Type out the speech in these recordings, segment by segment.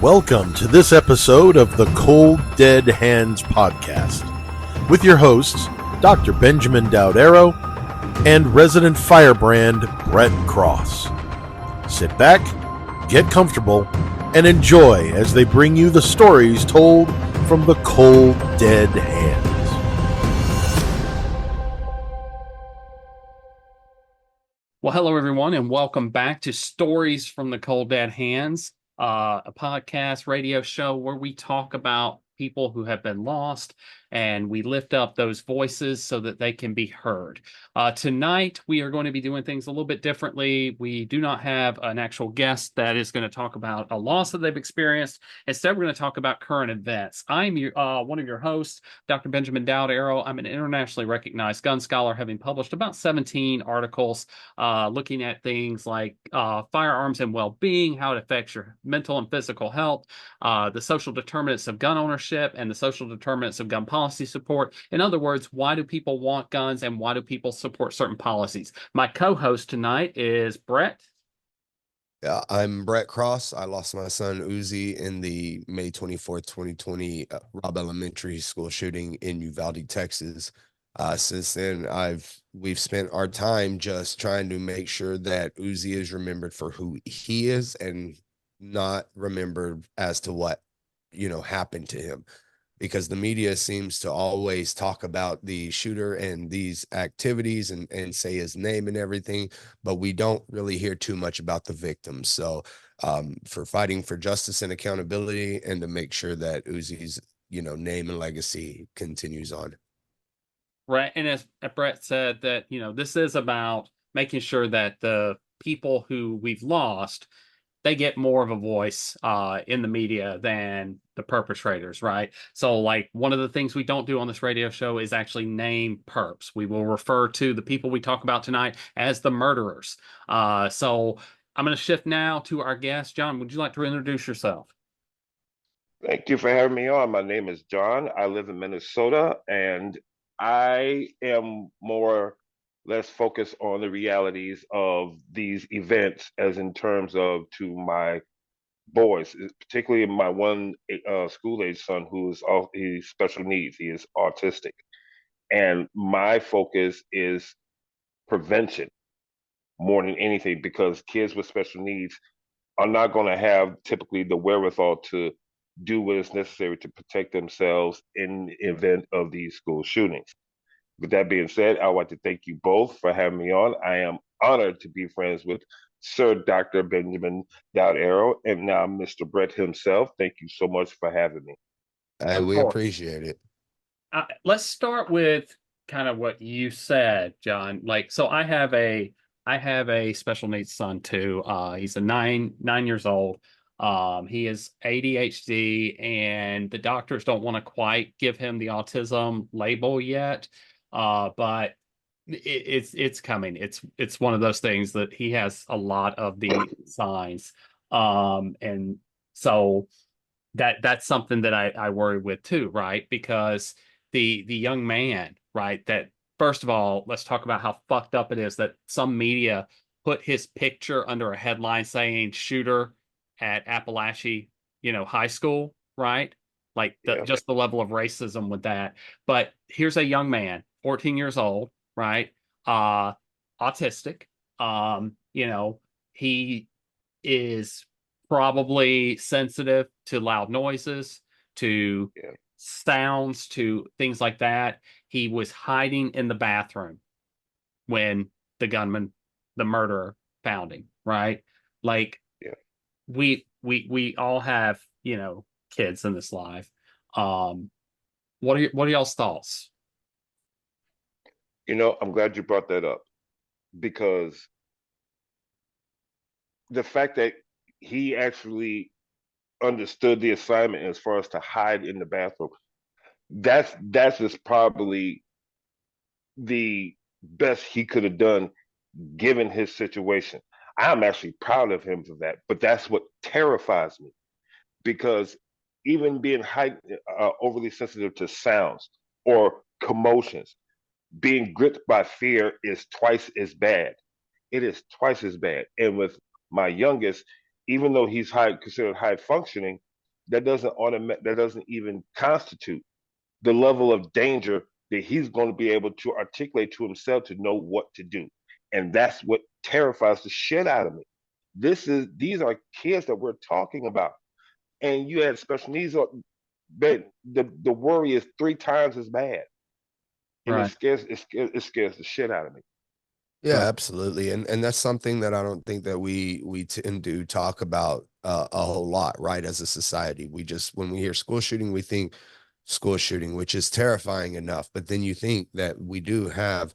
Welcome to this episode of the Cold Dead Hands podcast with your hosts, Dr. Benjamin Dowd-Arrow and resident firebrand Brett Cross. Sit back, get comfortable, and enjoy as they bring you the stories told from the cold dead hands. Well, hello, everyone, and welcome back to Stories from the Cold Dead Hands, a podcast radio show where we talk about people who have been lost and we lift up those voices so that they can be heard. Tonight, we are going to be doing things a little bit differently. We do not have an actual guest that is going to talk about a loss that they've experienced. Instead, we're going to talk about current events. I'm one of your hosts, Dr. Benjamin Dowd-Arrow. I'm an internationally recognized gun scholar, having published about 17 articles looking at things like firearms and well-being, how it affects your mental and physical health, the social determinants of gun ownership, and the social determinants of gun policy support. In other words, why do people want guns and why do people support certain policies? My co-host tonight is Brett. Yeah, I'm Brett Cross. I lost my son Uzi in the May 24th, 2020 Robb Elementary School shooting in Uvalde, Texas. Since then, we've spent our time just trying to make sure that Uzi is remembered for who he is and not remembered as to what, happened to him. Because the media seems to always talk about the shooter and these activities and say his name and everything, but we don't really hear too much about the victims. So for fighting for justice and accountability and to make sure that Uzi's, name and legacy continues on. Right. And as Brett said, that, this is about making sure that the people who we've lost, they get more of a voice in the media than the perpetrators, right? So, like, one of the things we don't do on this radio show is actually name perps. We will refer to the people we talk about tonight as the murderers. So I'm going to shift now to our guest. John, would you like to introduce yourself? Thank you for having me on. My name is John. I live in Minnesota, and I am more or less focused on the realities of these events, as in terms of to my boys, particularly my one school-age son he's special needs. He is autistic, and my focus is prevention more than anything, because kids with special needs are not going to have typically the wherewithal to do what is necessary to protect themselves in the event of these school shootings. With that being said, I want to thank you both for having me on. I am honored to be friends with Sir Dr. Benjamin Dowd-Arrow and now Mr. Brett himself. Thank you so much for having me. We appreciate it. Let's start with kind of what you said, John. Like, so I have a special needs son too. He's a nine years old. He is ADHD, and the doctors don't want to quite give him the autism label yet. But it's coming. It's one of those things that he has a lot of the signs. And so that's something that I worry with too, right? Because the young man, right, that first of all, let's talk about how fucked up it is that some media put his picture under a headline saying shooter at Appalachia, high school, right? Like just the level of racism with that. But here's a young man, 14 years old, right? Autistic. He is probably sensitive to loud noises, to sounds, to things like that. He was hiding in the bathroom when the murderer found him, right? Like, we all have, kids in this life. What are y'all's thoughts? I'm glad you brought that up, because the fact that he actually understood the assignment as far as to hide in the bathroom, that's just probably the best he could have done given his situation. I'm actually proud of him for that, but that's what terrifies me, because even being overly sensitive to sounds or commotions, being gripped by fear is twice as bad. It is twice as bad. And with my youngest, even though he's considered high functioning, that doesn't even constitute the level of danger that he's going to be able to articulate to himself to know what to do. And that's what terrifies the shit out of me. These are kids that we're talking about. And you had special needs, but the worry is three times as bad. And Right. it scares the shit out of me. Yeah, Right. absolutely. And that's something that I don't think that we tend to talk about a whole lot, right? As a society, we just, when we hear school shooting, we think school shooting, which is terrifying enough. But then you think that we do have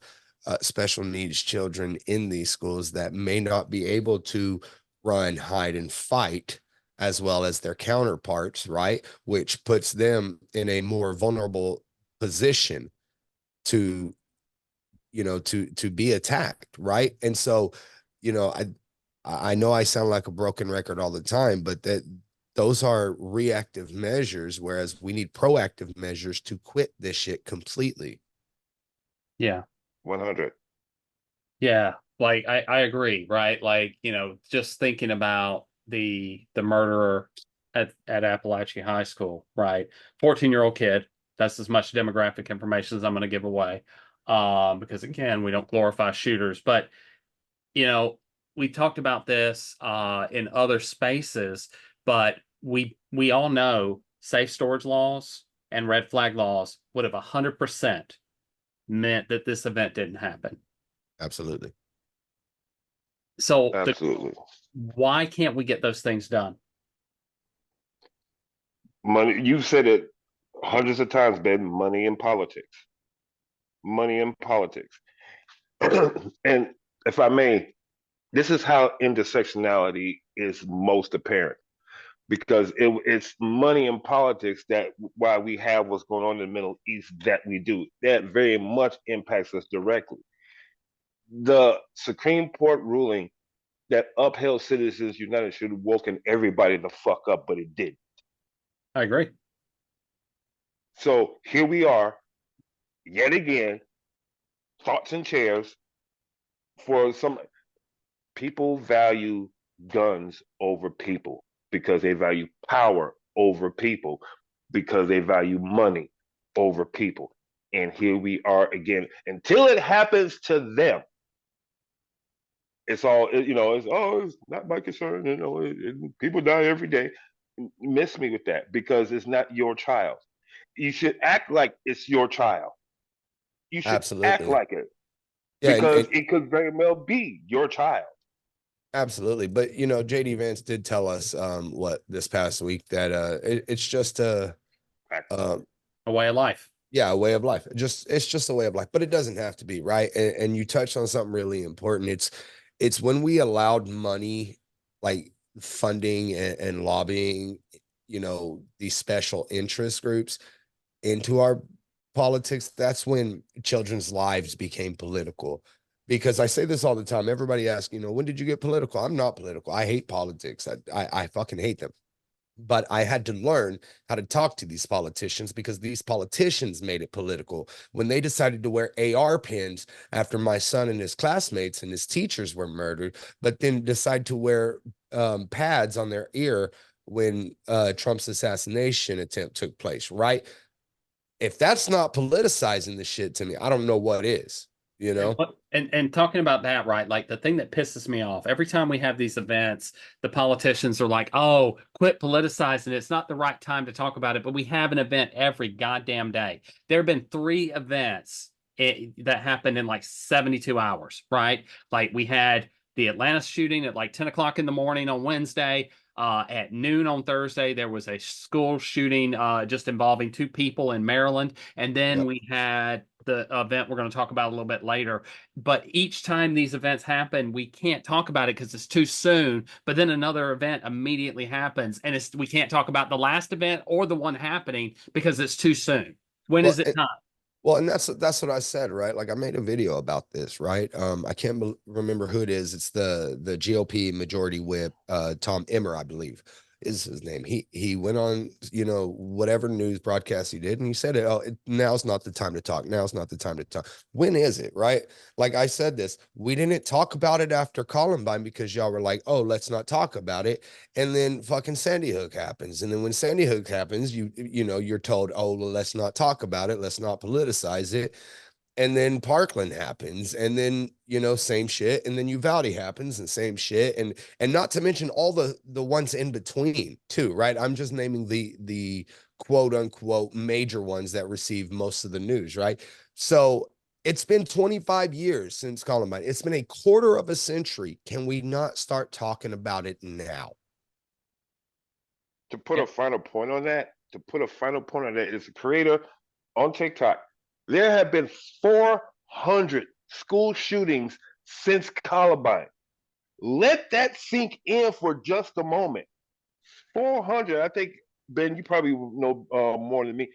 special needs children in these schools that may not be able to run, hide, and fight as well as their counterparts, right? Which puts them in a more vulnerable position to, to be attacked, right? And so, I know I sound like a broken record all the time, but that those are reactive measures, whereas we need proactive measures to quit this shit completely. Yeah. 100. Yeah. Like I agree, right? Like, just thinking about the murderer at Appalachian High School, right? 14-year-old kid. That's as much demographic information as I'm going to give away. Because again, we don't glorify shooters, but you know, we talked about this in other spaces, but we all know safe storage laws and red flag laws would have 100% meant that this event didn't happen. Absolutely. So Absolutely. why can't we get those things done? Money, you've said it hundreds of times, Ben. Money in politics. Money in politics. And if I may, this is how intersectionality is most apparent because it's money in politics that why we have what's going on in the Middle East that we do. That very much impacts us directly. The Supreme Court ruling that upheld Citizens United should have woken everybody the fuck up, but it did. I agree. So here we are, yet again, thoughts and chairs for some people value guns over people because they value power over people because they value money over people. And here we are again. Until it happens to them, it's all it's not my concern. People die every day. Miss me with that because it's not your child. You should act like it's your child. You should act Absolutely. like it Yeah. because it could very well be your child. Absolutely. But, JD Vance did tell us what this past week that it's just A way of life. yeah, a way of life. It's just a way of life, but it doesn't have to be, right? And you touched on something really important. It's when we allowed money, like funding and lobbying, these special interest groups into our politics, that's when children's lives became political. Because I say this all the time. Everybody asks, when did you get political? I'm not political. I hate politics. I fucking hate them. But I had to learn how to talk to these politicians because these politicians made it political when they decided to wear AR pins after my son and his classmates and his teachers were murdered, but then decide to wear pads on their ear when Trump's assassination attempt took place, right? If that's not politicizing the shit to me, I don't know what is, And talking about that, right? Like the thing that pisses me off every time we have these events, the politicians are like, "Oh, quit politicizing. It's not the right time to talk about it." But we have an event every goddamn day. There have been 3 events that happened in like 72 hours, right? Like we had the Atlanta shooting at like 10 o'clock in the morning on Wednesday. At noon on Thursday, there was a school shooting just involving 2 people in Maryland. And then Yep. we had the event we're going to talk about a little bit later. But each time these events happen, we can't talk about it because it's too soon. But then another event immediately happens, and we can't talk about the last event or the one happening because it's too soon. When Well, is it time? Well, and that's what I said, right? Like I made a video about this, right? I can't remember who it is. It's the GOP majority whip, Tom Emmer, I believe. is his name? He went on, whatever news broadcast he did, and he said now's not the time to talk. Now's not the time to talk. When is it, right? Like I said this, we didn't talk about it after Columbine because y'all were like, oh, let's not talk about it. And then fucking Sandy Hook happens. And then when Sandy Hook happens, you're told, oh, well, let's not talk about it. Let's not politicize it. And then Parkland happens, and then same shit, and then Uvalde happens, and same shit, and not to mention all the ones in between too, right? I'm just naming the quote unquote major ones that receive most of the news, right? So it's been 25 years since Columbine. It's been a quarter of a century. Can we not start talking about it now? To put a final point on that, is a creator on TikTok. There have been 400 school shootings since Columbine. Let that sink in for just a moment. 400. I think, Ben, you probably know more than me.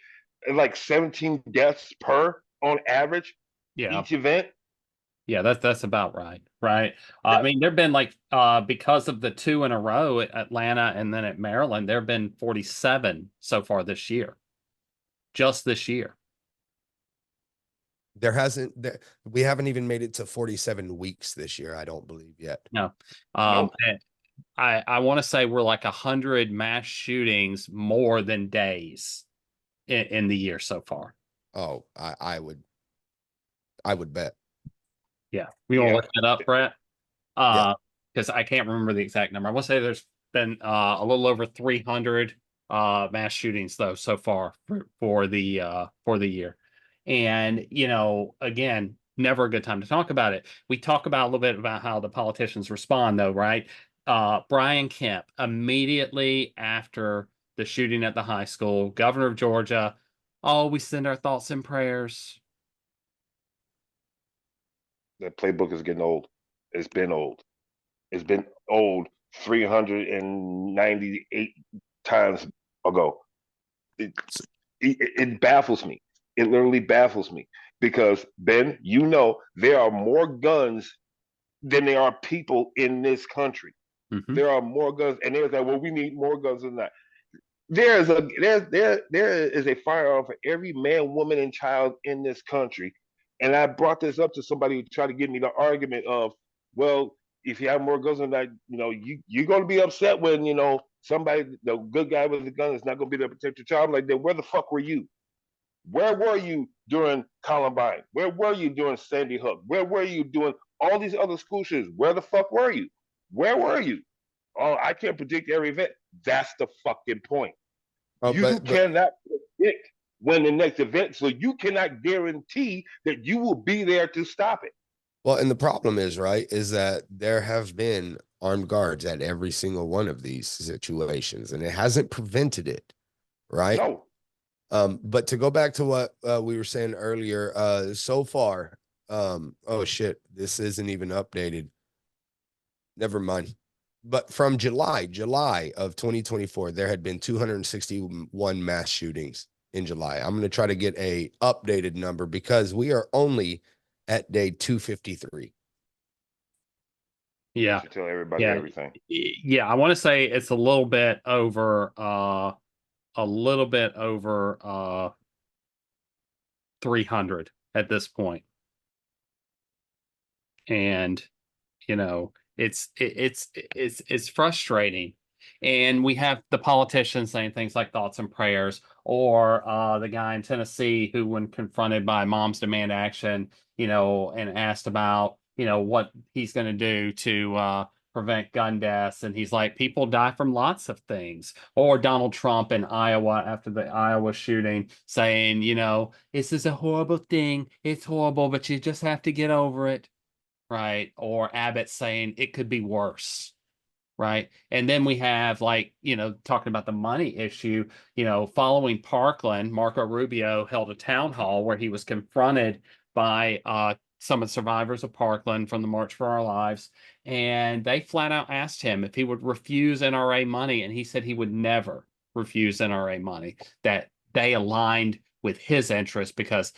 Like 17 deaths per on average each event. Yeah, that's about right. Right. I mean, there've been like because of the 2 in a row at Atlanta and then at Maryland, there have been 47 so far this year. Just this year. We haven't even made it to 47 weeks this year, I don't believe yet. No. Nope. I want to say we're like 100 mass shootings more than days in the year so far. Oh, I would bet. Yeah. We want to look that up, Brett? Yeah. Because I can't remember the exact number. I want to say there's been a little over 300 mass shootings though so far for the year. And again, never a good time to talk about it. We talk about a little bit about how the politicians respond though, right? Brian Kemp, immediately after the shooting at the high school, governor of Georgia, oh, we send our thoughts and prayers. The playbook is getting old. It's been old. It's been old 398 times ago. It baffles me. It literally baffles me because, Ben, there are more guns than there are people in this country. Mm-hmm. There are more guns, and there's like, well, we need more guns than that. There is a firearm for every man, woman, and child in this country. And I brought this up to somebody who tried to give me the argument of, well, if you have more guns than that, you're going to be upset when somebody, the good guy with the gun, is not going to be there to protect your child. I'm like, then where the fuck were you? Where were you during Columbine? Where were you during Sandy Hook? Where were you doing all these other school shootings? Where the fuck were you? Where were you? Oh, I can't predict every event. That's the fucking point. You cannot predict when the next event, so you cannot guarantee that you will be there to stop it. Well, and the problem is that there have been armed guards at every single one of these situations, and it hasn't prevented it, right? No. But to go back to what we were saying earlier, so far, oh shit, this isn't even updated. Never mind. But from July of 2024, there had been 261 mass shootings in July. I'm going to try to get a updated number because we are only at day 253. Yeah. Tell everybody everything. Yeah, I want to say it's a little bit over 300 at this point. And it's frustrating. And we have the politicians saying things like thoughts and prayers, or the guy in Tennessee who, when confronted by Moms Demand Action, and asked about, what he's going to do to prevent gun deaths. And he's like, people die from lots of things. Or Donald Trump in Iowa after the Iowa shooting saying, this is a horrible thing. It's horrible, but you just have to get over it. Right. Or Abbott saying it could be worse. Right. And then we have talking about the money issue, following Parkland, Marco Rubio held a town hall where he was confronted by some of the survivors of Parkland from the March for Our Lives. And they flat out asked him if he would refuse NRA money. And he said he would never refuse NRA money, that they aligned with his interests because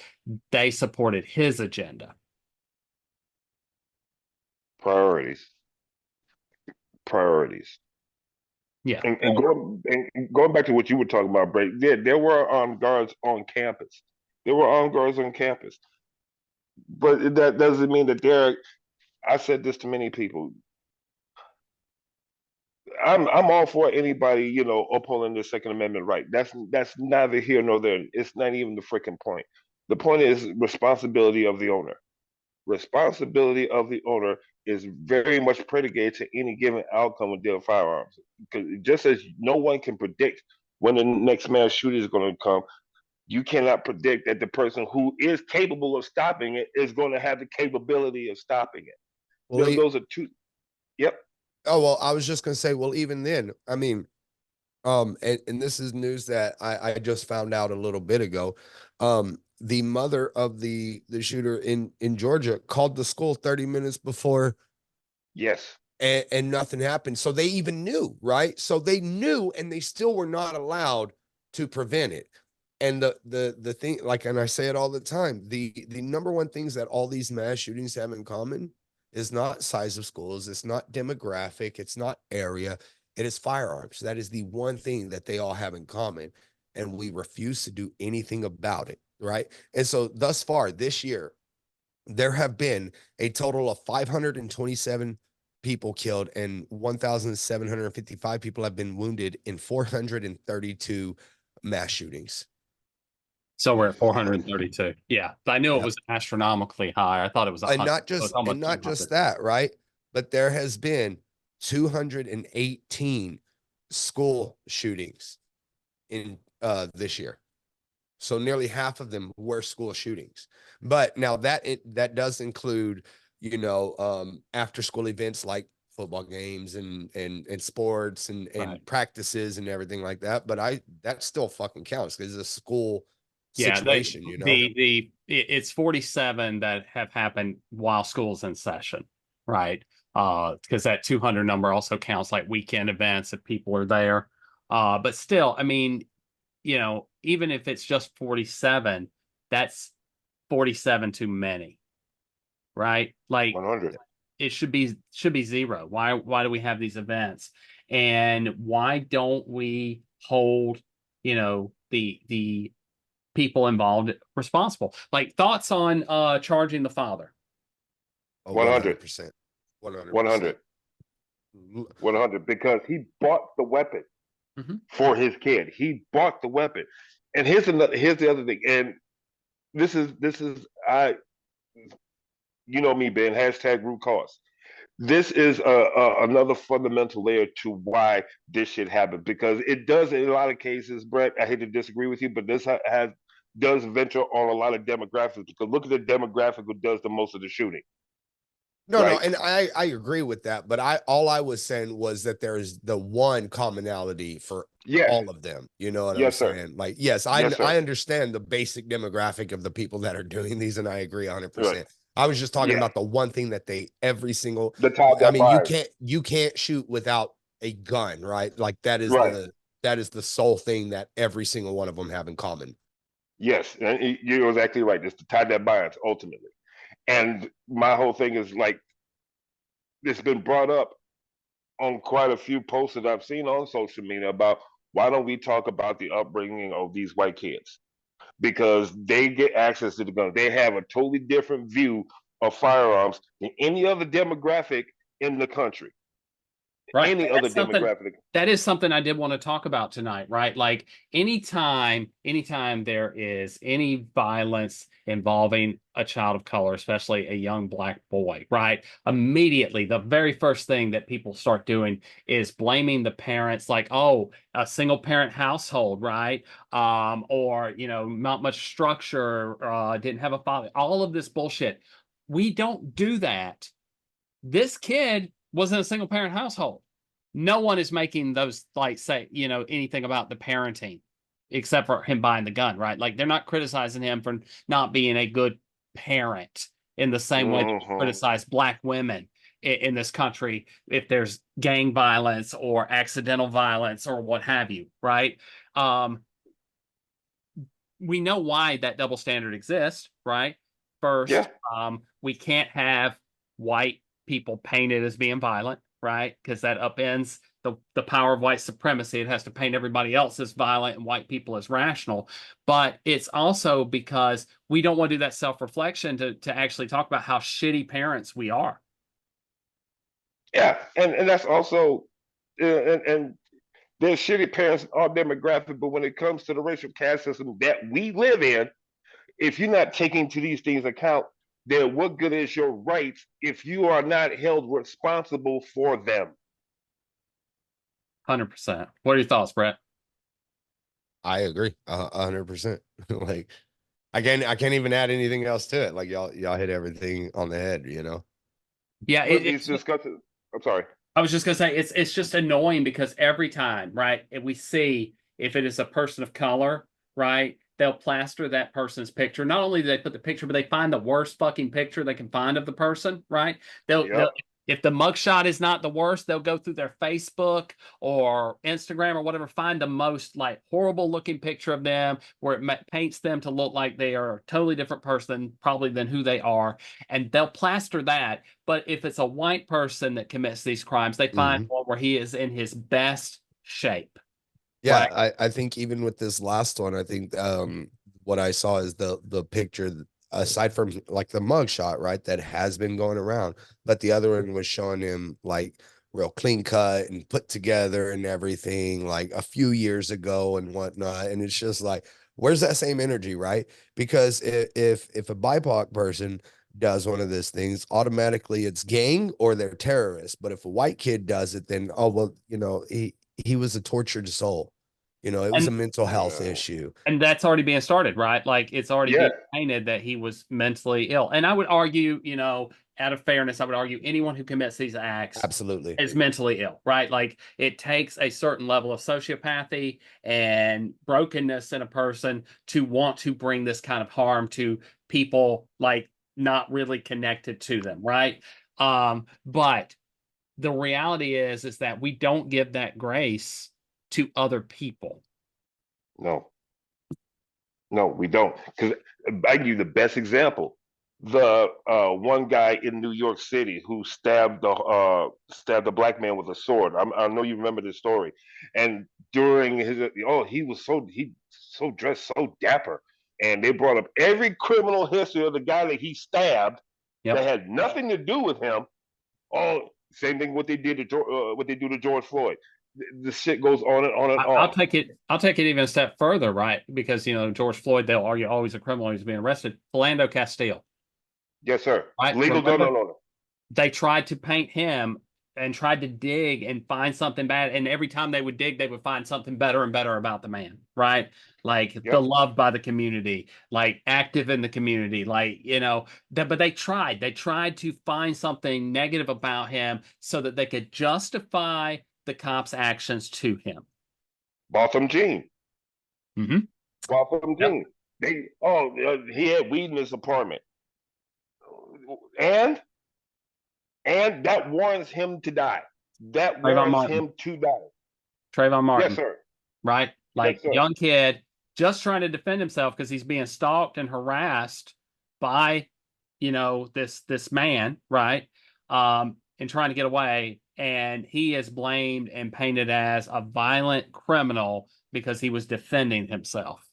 they supported his agenda. Priorities. Yeah. And going back to what you were talking about, Brady, there were armed guards on campus. There were armed guards on campus, but that doesn't mean that they're. I said this to many people. I'm all for anybody, upholding the Second Amendment right. That's neither here nor there. It's not even the freaking point. The point is responsibility of the owner. Responsibility of the owner is very much predicated to any given outcome with their firearms. Because just as no one can predict when the next mass shooter is going to come, you cannot predict that the person who is capable of stopping it is going to have the capability of stopping it. Well, Those are two. Yep. oh well, I was just gonna say, well, even then, I mean, and this is news that I just found out a little bit ago. The mother of the shooter in Georgia called the school 30 minutes before, Yes. and nothing happened. So they even knew, right? So they knew, and they still were not allowed to prevent it. And the thing, like, and I say it all the time, the number one things that all these mass shootings have in common is not size of schools, it's not demographic, it's not area, it is firearms. That is the one thing that they all have in common. And we refuse to do anything about it, right? And so thus far this year, there have been a total of 527 people killed and 1,755 people have been wounded in 432 mass shootings. So we're at 432. Yeah. I knew it was astronomically high. I thought it was And 100. not just that, right? But there has been 218 school shootings in this year. So nearly half of them were school shootings. But now that does include, after school events like football games and sports and Right. practices and everything like that. But that still fucking counts because it's a school Yeah, situation, it's 47 that have happened while school's in session, right? Because that 200 number also counts like weekend events if people are there. But still, I mean, even if it's just 47, that's 47 too many, right? Like 100. it should be zero. Why do we have these events? And why don't we hold, the people involved responsible? Like thoughts on charging the father? 100%. 100. 100. Because he bought the weapon for his kid. He bought the weapon. And here's the other thing. And this is me, Ben, hashtag root cause. This is another fundamental layer to why this shit happened, because it does in a lot of cases, Brett. I hate to disagree with you, but this does venture on a lot of demographics, because look at the demographic who does the most of the shooting. No, right? no, and I agree with that, but all I was saying was that there's the one commonality for all of them. You know what I'm saying? Sir. Like, yes, Yes, sir. I understand the basic demographic of the people that are doing these, and I agree 100%. Right. I was just talking Yeah. about the one thing that every single, The tie I that mean, binds. you can't shoot without a gun, right? Like that is Right. that is the sole thing that every single one of them have in common. Yes, and you're exactly right. It's the tie that binds ultimately. And my whole thing is like, it's been brought up on quite a few posts that I've seen on social media about, why don't we talk about the upbringing of these white kids? Because they get access to the gun. They have a totally different view of firearms than any other demographic in the country. Right. Any other demographic. That is something I did want to talk about tonight, right? Like anytime there is any violence involving a child of color, especially a young black boy, right? Immediately, the very first thing that people start doing is blaming the parents, like, oh, a single parent household, right? Or, not much structure, didn't have a father, all of this bullshit. We don't do that. This kid was in a single parent household. No one is making those, like, say, anything about the parenting except for him buying the gun, right? Like they're not criticizing him for not being a good parent in the same way that we criticize black women in this country if there's gang violence or accidental violence or what have you, right? We know why that double standard exists, right? First, we can't have white people painted as being violent, right? Because that upends the power of white supremacy. It has to paint everybody else as violent and white people as rational. But it's also because we don't want to do that self-reflection to actually talk about how shitty parents we are. Yeah, and that's also and there's shitty parents in all demographic, but when it comes to the racial caste system that we live in, if you're not taking to these things account, then what good is your rights if you are not held responsible for them? 100%. What are your thoughts, Brett? I agree 100%. Like I can't even add anything else to it. Like y'all hit everything on the head, you know. Yeah, These discussions. I'm sorry. I was just gonna say it's just annoying because every time, right, and we see if it is a person of color, right, they'll plaster that person's picture. Not only do they put the picture, but they find the worst fucking picture they can find of the person, right? They'll Yep. if the mugshot is not the worst, they'll go through their Facebook or Instagram or whatever, find the most like horrible looking picture of them where it paints them to look like they are a totally different person, probably than who they are, and they'll plaster that. But if it's a white person that commits these crimes, they find one where he is in his best shape. Yeah, Right. I think even with this last one, I think what I saw is the picture aside from like the mugshot, right, that has been going around, but the other one was showing him like real clean cut and put together and everything like a few years ago and whatnot. And it's just like, where's that same energy, right? Because if a BIPOC person does one of these things, automatically it's gang or they're terrorists. But if a white kid does it, then oh well, you know, he was a tortured soul. You know, it was a And mental health issue. and that's already being started, right? Like it's already Yeah. being painted that he was mentally ill. And I would argue, out of fairness, I would argue anyone who commits these acts Absolutely. is mentally ill, right? Like it takes a certain level of sociopathy and brokenness in a person to want to bring this kind of harm to people like not really connected to them, right? But the reality is that we don't give that grace to other people. No. No, we don't. Because I give you the best example. The one guy in New York City who stabbed a black man with a sword. I know you remember this story. And during his he so dressed so dapper. And they brought up every criminal history of the guy that he stabbed that Yep. had nothing to do with him. Oh, same thing what they did to what they do to George Floyd. The shit goes on and on and I'll on. take it. I'll take it even a step further, right? Because George Floyd, they'll argue always a criminal who's being arrested. Philando Castile, Yes, sir. right? Legal. No, Remember, no, no, no. they tried to paint him and tried to dig and find something bad, and every time they would dig, they would find something better and better about the man, right? Like Yep. beloved by the community, like active in the community, like But they tried. They tried to find something negative about him so that they could justify the cops' actions to him. Botham Jean. Mm-hmm. Botham Yep. Jean. He had weed in his apartment, and that warrants him to die. That Trayvon warrants Martin. him to die. Trayvon Martin. Yes, sir. Right? Like Yes, sir. young kid just trying to defend himself because he's being stalked and harassed by, this man, right? And trying to get away. And he is blamed and painted as a violent criminal because he was defending himself.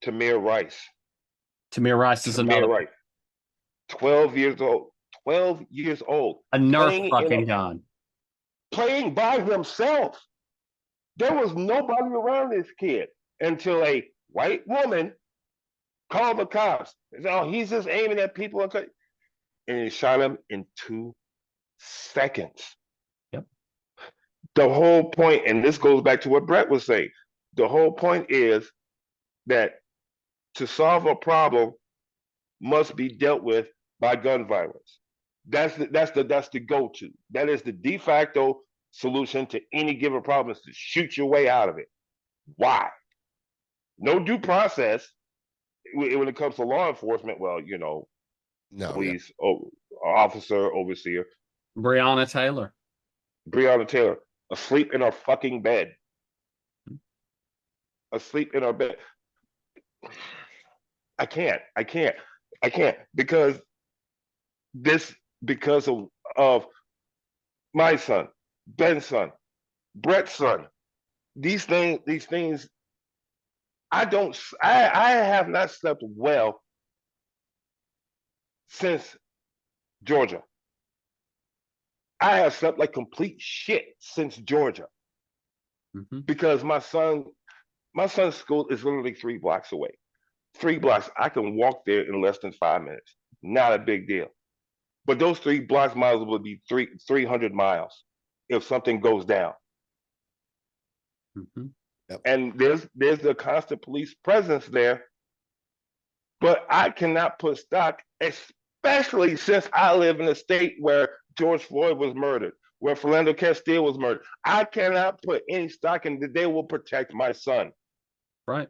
Tamir Rice. Tamir Rice is Tamir another Rice. 12 years old. 12 years old. a Nerf Playing fucking gun. Playing by himself. There was nobody around this kid until a white woman called the cops. They said, oh, he's just aiming at people. And he shot him in 2 seconds. Yep. The whole point, and this goes back to what Brett was saying, the whole point is that to solve a problem must be dealt with by gun violence. That's the go-to. That is the de facto solution to any given problem, is to shoot your way out of it. Why? No due process when it comes to law enforcement. Well, No, police, officer, overseer. Breonna Taylor. Breonna Taylor, asleep in her fucking bed. Asleep in her bed. I can't because of my son, Ben's son, Brett's son. These things. I have not slept well since Georgia. I have slept like complete shit since Georgia Mm-hmm. because my son's school is literally 3 blocks away. 3 blocks. I can walk there in less than 5 minutes. Not a big deal. But those 3 blocks miles would be 300 miles if something goes down. Mm-hmm. Yep. And there's the constant police presence there. But I cannot put stock, especially since I live in a state where George Floyd was murdered, where Philando Castile was murdered. I cannot put any stock in that they will protect my son. Right.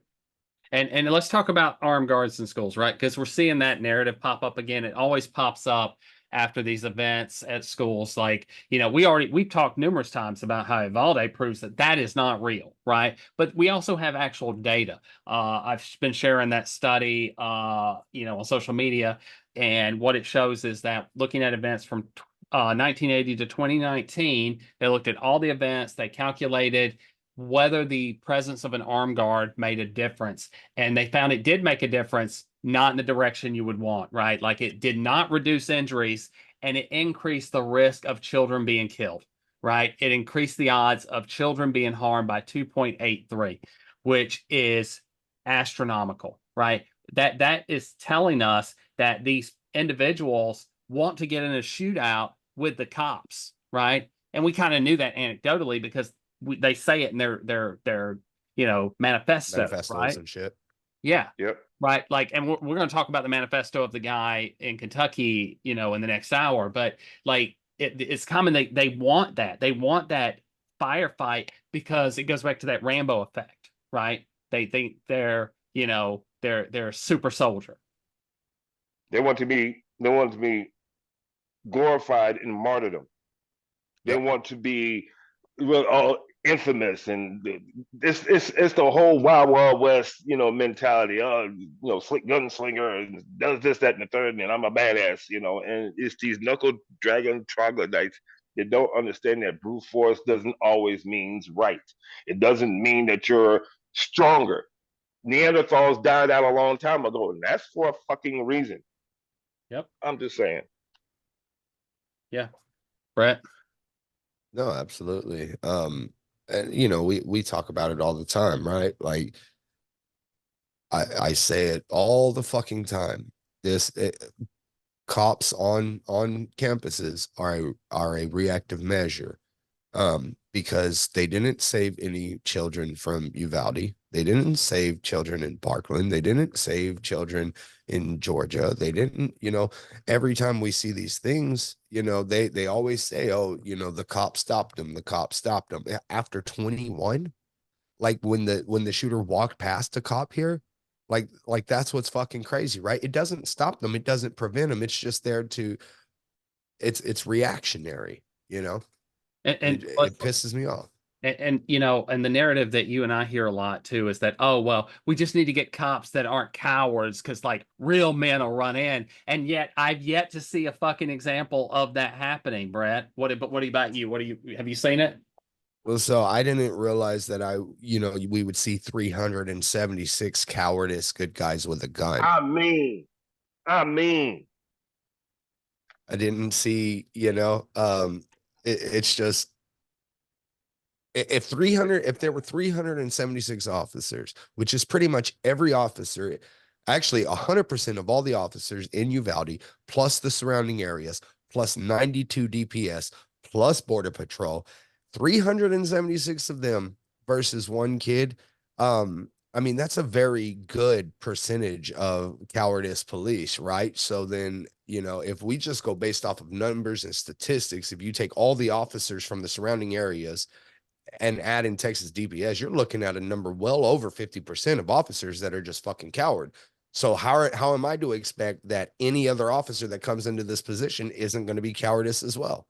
And let's talk about armed guards in schools, right? Because we're seeing that narrative pop up again. It always pops up after these events at schools. Like, we've talked numerous times about how Uvalde proves that that is not real, right? But we also have actual data. I've been sharing that study, on social media, and what it shows is that looking at events from 1980 to 2019, they looked at all the events, they calculated whether the presence of an armed guard made a difference. And they found it did make a difference, not in the direction you would want, right? Like it did not reduce injuries and it increased the risk of children being killed, right? It increased the odds of children being harmed by 2.83, which is astronomical, right? That is telling us that these individuals want to get in a shootout with the cops, right? And we kind of knew that anecdotally because they say it in their manifesto, Manifestos right? and shit. Yeah, Yep. right. Like, and we're going to talk about the manifesto of the guy in Kentucky, in the next hour. But like, it's common. They want that. They want that firefight because it goes back to that Rambo effect, right? They think they're a super soldier. They want to be glorified in martyrdom. They Yep. want to be infamous, and it's the whole Wild Wild West, mentality. Slick gunslinger and does this, that, and the third, and I'm a badass, And it's these knuckle dragon troglodytes that don't understand that brute force doesn't always means right. It doesn't mean that you're stronger. Neanderthals died out a long time ago, and that's for a fucking reason. Yep. I'm just saying. Yeah. Brett. No, absolutely. And we talk about it all the time, right? Like I say it all the fucking time. Cops on campuses are a reactive measure. Because they didn't save any children from Uvalde. They didn't save children in Parkland. They didn't save children in Georgia. They didn't, every time we see these things, they always say, oh, the cop stopped them. The cop stopped them. After 21, like when the shooter walked past a cop here, like that's what's fucking crazy, right? It doesn't stop them. It doesn't prevent them. It's just there to, it's reactionary, And it pisses me off. And and the narrative that you and I hear a lot too is that, oh well, we just need to get cops that aren't cowards because like real men will run in. And yet I've yet to see a fucking example of that happening, Brett. What about you? Have you seen it? Well, so I didn't realize that we would see 376 cowardice good guys with a gun. I mean, I didn't see, it's just if there were 376 officers, which is pretty much every officer, actually 100% of all the officers in Uvalde, plus the surrounding areas, plus 92 DPS, plus Border Patrol, 376 of them versus one kid. I mean, that's a very good percentage of cowardice police, right? So then, if we just go based off of numbers and statistics, if you take all the officers from the surrounding areas and add in Texas DPS, you're looking at a number well over 50% of officers that are just fucking coward. So how am I to expect that any other officer that comes into this position isn't going to be cowardice as well?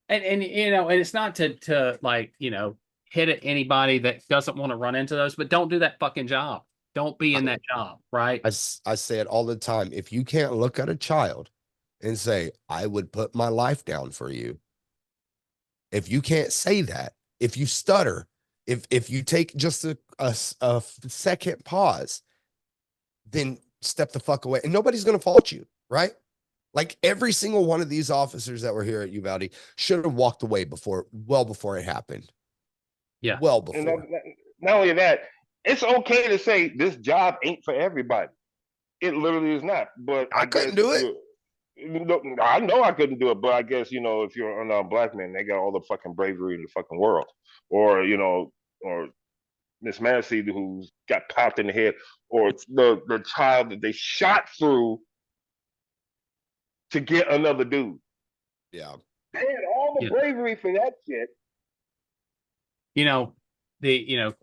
And it's not to like, hit at anybody that doesn't want to run into those, but don't do that fucking job. Don't be in that job, right? I say it all the time. If you can't look at a child and say, I would put my life down for you, if you can't say that, If you stutter, if you take just a second pause, then step the fuck away, and nobody's going to fault you, right? Like every single one of these officers that were here at Uvalde should have walked away well before it happened. Yeah. Well And before. not only that, it's okay to say this job ain't for everybody. It literally is not. But I couldn't do it. I know I couldn't do it, but I guess, if you're an black man, they got all the fucking bravery in the fucking world. Or, or Miss Massey who's got popped in the head, or the child that they shot through to get another dude. Yeah. They had all the bravery for that shit.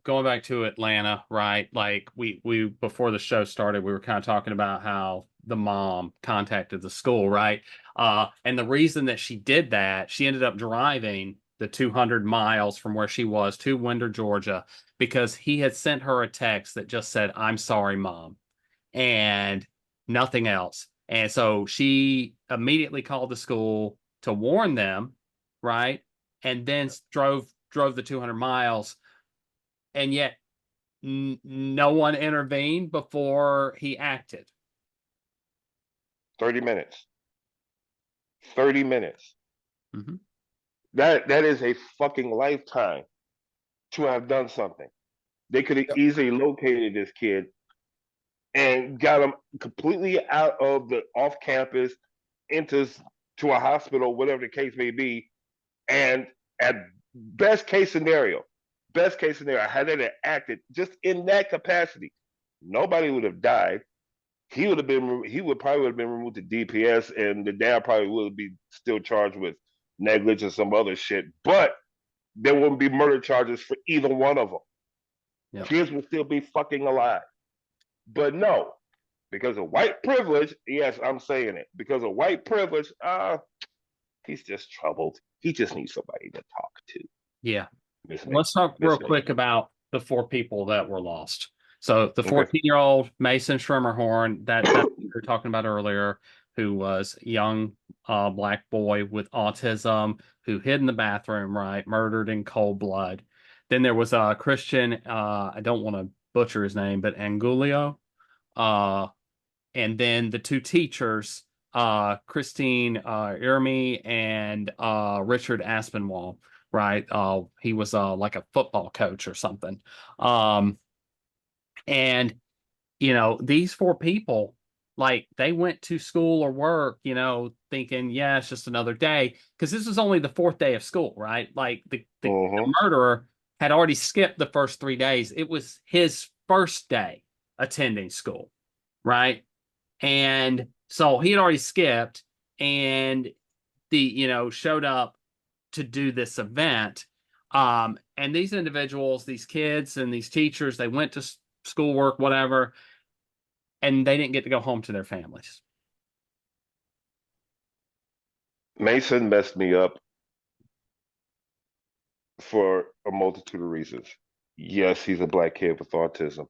Going back to Atlanta, right? Like we before the show started, we were kind of talking about how the mom contacted the school, right? And the reason that she did that, she ended up driving the 200 miles from where she was to Winder, Georgia, because he had sent her a text that just said, "I'm sorry, Mom," and nothing else. And so she immediately called the school to warn them, right? And then drove the 200 miles, and yet no one intervened before he acted. 30 minutes. 30 minutes. Mm-hmm. That is a fucking lifetime to have done something. They could have easily located this kid and got him completely out of the off campus into to a hospital, whatever the case may be. And at best case scenario, had they acted just in that capacity, nobody would have died. He would probably have been removed to DPS, and the dad probably would be still charged with negligence, some other shit. But there wouldn't be murder charges for either one of them. Yep. Kids would still be fucking alive. But no, because of white privilege, yes, I'm saying it. Because of white privilege, he's just troubled. He just needs somebody to talk to. Yeah. Let's talk real quick about the 4 people that were lost. So the 14-year-old Mason Schremerhorn that we were talking about earlier, who was a young black boy with autism who hid in the bathroom, right? Murdered in cold blood. Then there was a Christian, I don't want to butcher his name, but Angulio. And then the 2 teachers, Christine Irmi and Richard Aspinwall, right? He was like a football coach or something. And, these 4 people, like, they went to school or work, thinking, yeah, it's just another day. Because this was only the 4th day of school, right? Like, the murderer had already skipped the first 3 days. It was his first day attending school, right? And so he had already skipped, and showed up to do this event. And these individuals, these kids and these teachers, they went to schoolwork, whatever, and they didn't get to go home to their families. Mason messed me up for a multitude of reasons. Yes, he's a black kid with autism,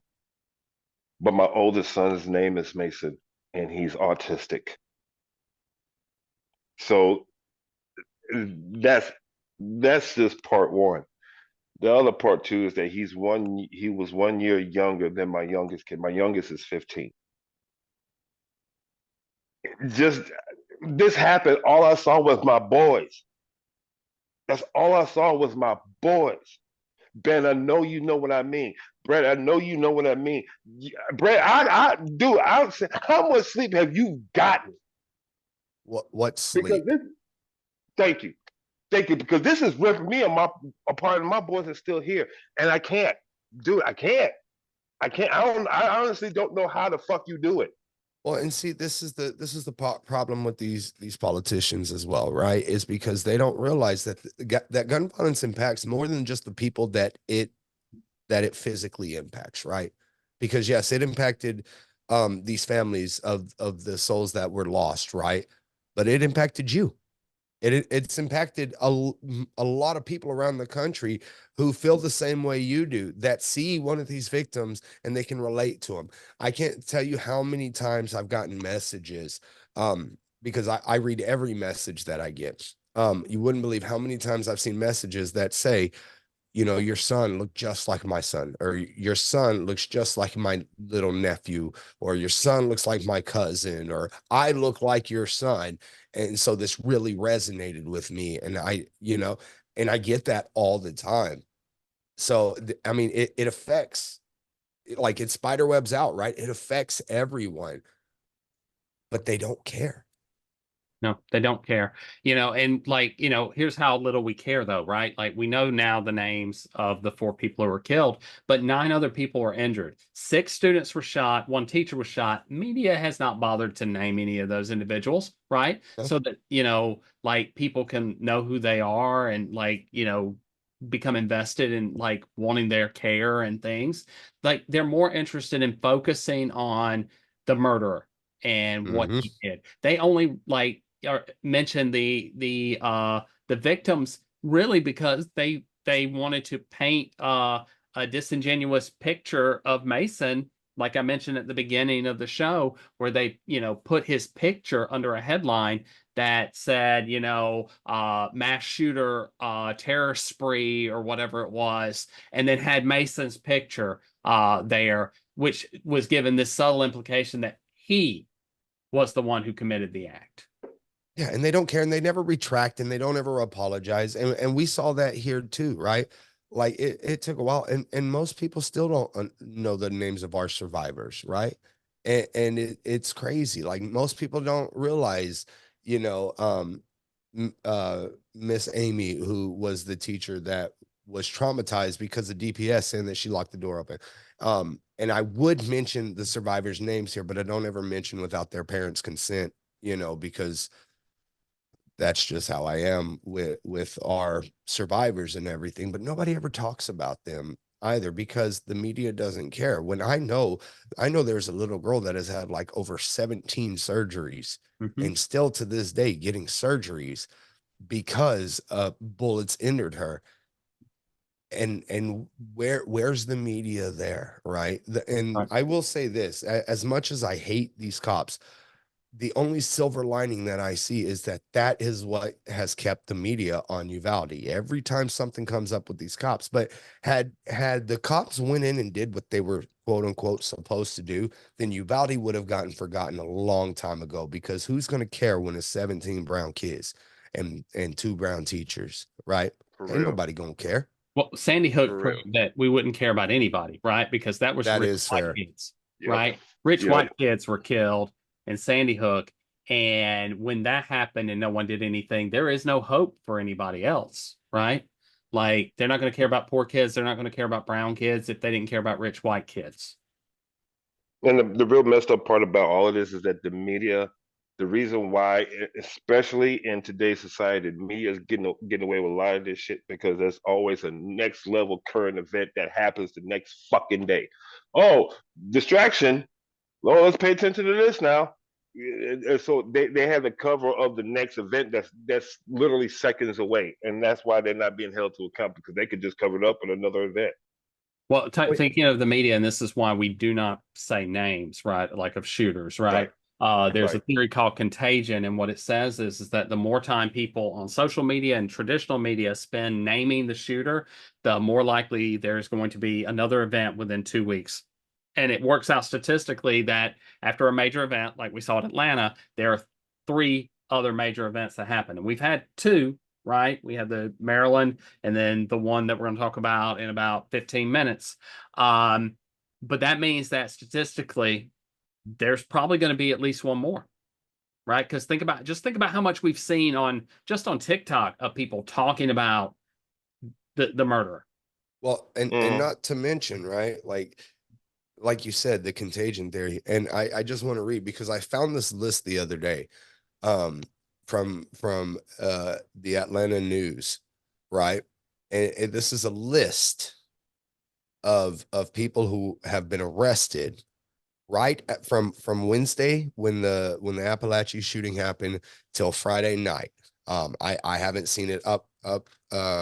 but my oldest son's name is Mason, and he's autistic. So that's just part 1. The other part 2 is that he was 1 year younger than my youngest kid. My youngest is 15. Just this happened. All I saw was my boys. That's all I saw was my boys. Ben, I know you know what I mean. Brett, I know you know what I mean. Brett, how much sleep have you gotten? What sleep? Thank you. Because this is ripping me apart, and my boys are still here, and I can't do it. I can't. I honestly don't know how the fuck you do it. Well, and see, this is the problem with these politicians as well, right? Is because they don't realize that that gun violence impacts more than just the people that it physically impacts, right? Because yes, it impacted these families of the souls that were lost, right? But it impacted you. It's impacted a lot of people around the country who feel the same way you do, that see one of these victims and they can relate to them. I can't tell you how many times I've gotten messages, because I read every message that I get. You wouldn't believe how many times I've seen messages that say, you know, your son looked just like my son, or your son looks just like my little nephew, or your son looks like my cousin, or I look like your son. And so this really resonated with me. And you know, and I get that all the time. So, I mean, it affects, like it spider webs out, right? It affects everyone, but they don't care. No, they don't care. And like, here's how little we care though, right? Like we know now the names of the 4 people who were killed, but 9 other people were injured. 6 students were shot, 1 teacher was shot. Media has not bothered to name any of those individuals, right? No. So that, like people can know who they are and like, become invested in like wanting their care and things. Like they're more interested in focusing on the murderer and what Mhm. he did. They only like mention the victims really because they wanted to paint a disingenuous picture of Mason, like I mentioned at the beginning of the show, where they put his picture under a headline that said mass shooter terror spree or whatever it was, and then had Mason's picture there, which was given this subtle implication that he was the one who committed the act. Yeah, and they don't care, and they never retract, and they don't ever apologize. And we saw that here too, right? Like it took a while, and most people still don't know the names of our survivors, right? And it's crazy. Like most people don't realize, you know, Miss Amy, who was the teacher that was traumatized because of DPS, saying that she locked the door open. And I would mention the survivors' names here, but I don't ever mention without their parents' consent, you know, because that's just how I am with our survivors and everything, but nobody ever talks about them either because the media doesn't care. When I know there's a little girl that has had like over 17 surgeries Mm-hmm. and still to this day getting surgeries because bullets entered her. And where's the media there, right? And Right. I will say this, as much as I hate these cops, the only silver lining that I see is that is what has kept the media on Uvalde every time something comes up with these cops. But had the cops went in and did what they were quote unquote supposed to do, then Uvalde would have gotten forgotten a long time ago, because who's going to care when it's 17 brown kids and 2 brown teachers, right? For Ain't real. nobody gonna care. Well, Sandy For Hook real. proved that we wouldn't care about anybody, right? Because that was That rich is white fair. kids, Yep. right? Rich Yep. white kids were killed in Sandy Hook. And when that happened and no one did anything, there is no hope for anybody else, right? Like they're not going to care about poor kids. They're not going to care about brown kids if they didn't care about rich white kids. And the real messed up part about all of this is that the media, the reason why, especially in today's society, the media is getting away with a lot of this shit because there's always a next level current event that happens the next fucking day. Oh, distraction. Oh, let's pay attention to this now. And so they have the cover of the next event that's literally seconds away, and that's why they're not being held to account, because they could just cover it up in another event. Well, Wait, thinking of the media, and this is why we do not say names, right? Like of shooters, right? Right, There's a right. theory called contagion, and what it says is that the more time people on social media and traditional media spend naming the shooter, the more likely there's going to be another event within 2 weeks. And it works out statistically that after a major event, like we saw at Atlanta, there are 3 other major events that happen. And we've had 2, right? We had the Maryland and then the one that we're going to talk about in about 15 minutes. But that means that statistically, there's probably going to be at least one more, right? Because think about how much we've seen on TikTok of people talking about the murderer. well, and Mm. not to mention, right? Like you said, the contagion theory. And I just want to read, because I found this list the other day, um, from the Atlanta News, right? And this is a list of people who have been arrested from Wednesday, when the Appalachia shooting happened, till Friday night. I haven't seen it up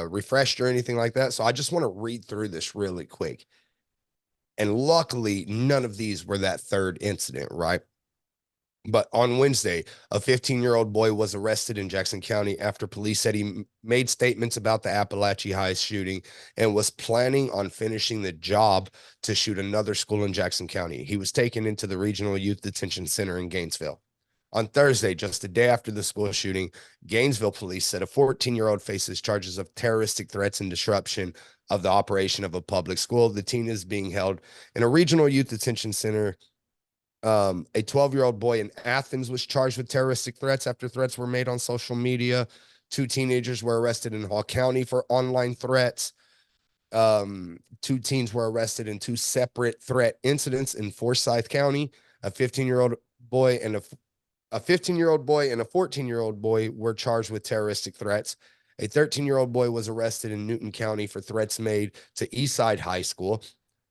refreshed or anything like that. So I just want to read through this really quick. And luckily, none of these were that third incident, right? But on Wednesday, a 15-year-old boy was arrested in Jackson County after police said he made statements about the Appalachia High shooting and was planning on finishing the job to shoot another school in Jackson County. He was taken into the Regional Youth Detention Center in Gainesville. On Thursday, just a day after the school shooting, Gainesville police said a 14-year-old faces charges of terroristic threats and disruption of the operation of a public school. The teen is being held in a regional youth detention center. A 12-year-old boy in Athens was charged with terroristic threats after threats were made on social media. 2 teenagers were arrested in Hall County for online threats. 2 teens were arrested in 2 separate threat incidents in Forsyth County. A 15-year-old boy and a 15-year-old boy and a 14-year-old boy were charged with terroristic threats. A 13-year-old boy was arrested in Newton County for threats made to Eastside High School.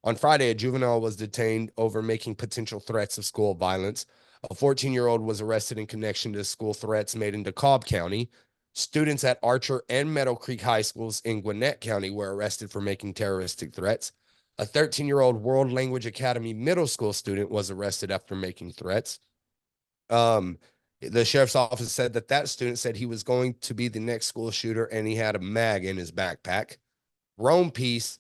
On Friday, a juvenile was detained over making potential threats of school violence. A 14-year-old was arrested in connection to school threats made in DeKalb County. Students at Archer and Meadow Creek High Schools in Gwinnett County were arrested for making terroristic threats. A 13-year-old World Language Academy middle school student was arrested after making threats. The sheriff's office said that student said he was going to be the next school shooter and he had a mag in his backpack. Rome police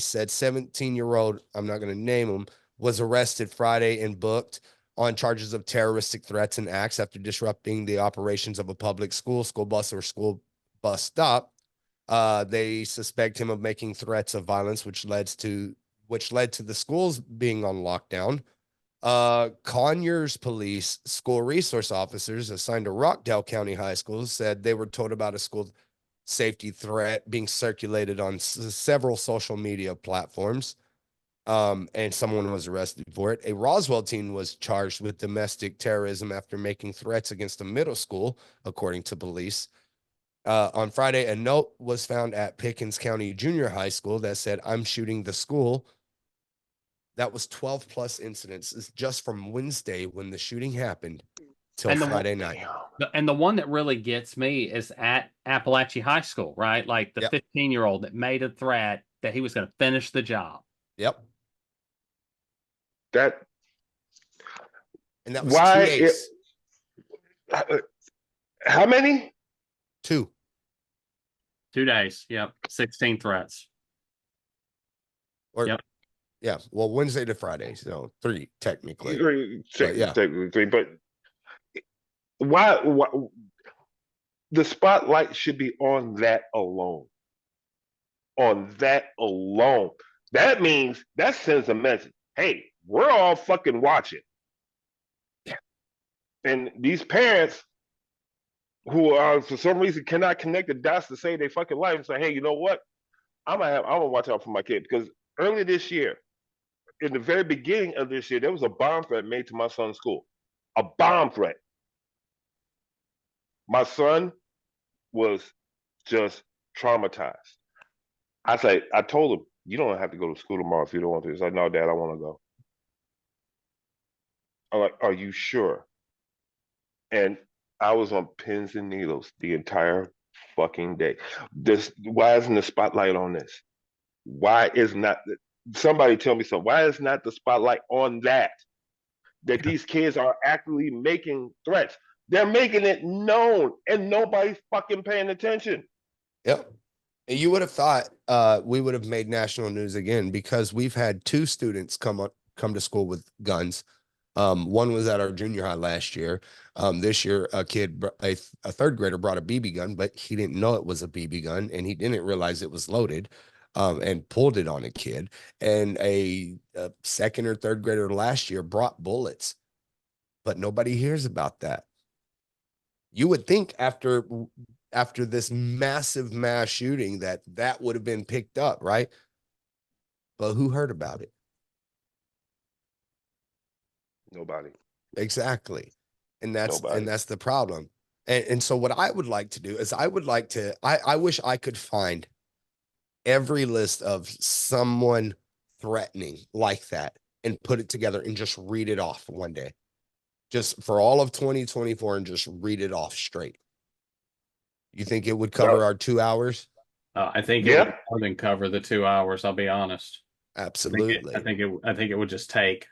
said 17-year-old, I'm not going to name him, was arrested Friday and booked on charges of terroristic threats and acts after disrupting the operations of a public school bus, or school bus stop. They suspect him of making threats of violence, which led to the schools being on lockdown. Conyers police school resource officers assigned to Rockdale County High School said they were told about a school safety threat being circulated on several social media platforms. And someone was arrested for it. A Roswell teen was charged with domestic terrorism after making threats against a middle school, according to police. On Friday, a note was found at Pickens County Junior High School that said, "I'm shooting the school." That was 12 plus incidents. It's just from Wednesday when the shooting happened till Friday night. And the one that really gets me is at Appalachia High School, right? Like the 15-year-old that made a threat that he was going to finish the job. Yep. And that was 2 days. How many? 2. 2 days. Yep. 16 threats. Yep. Yeah. Well, Wednesday to Friday. So 3 technically. Technically 3. But why the spotlight should be on that alone. On that alone. That means that sends a message. Hey, we're all fucking watching. And these parents who are for some reason cannot connect the dots to save their fucking life and say, hey, you know what? I'm gonna watch out for my kid. Because earlier this year, in the very beginning of this year, there was a bomb threat made to my son's school. A bomb threat. My son was just traumatized. I told him, you don't have to go to school tomorrow if you don't want to. He's like, no, Dad, I want to go. I'm like, are you sure? And I was on pins and needles the entire fucking day. Why isn't the spotlight on this? Why is not somebody tell me something? Why is not the spotlight on that these kids are actually making threats? They're making it known and nobody's fucking paying attention. Yep. You would have thought we would have made national news again, because we've had 2 students come to school with guns. One was at our junior high last year. This year, a kid, a 3rd grader, brought a BB gun, but he didn't know it was a BB gun, and he didn't realize it was loaded, and pulled it on a kid. And a 2nd or 3rd grader last year brought bullets, but nobody hears about that. You would think after this massive mass shooting that would have been picked up, right? But who heard about it? Nobody. Exactly. And that's the problem. And so what I would like to do is I wish I could find every list of someone threatening like that and put it together and just read it off one day. Just for all of 2024 and just read it off straight. You think it would cover our 2 hours? I think it would more than cover the 2 hours. I'll be honest. Absolutely. I think it would just take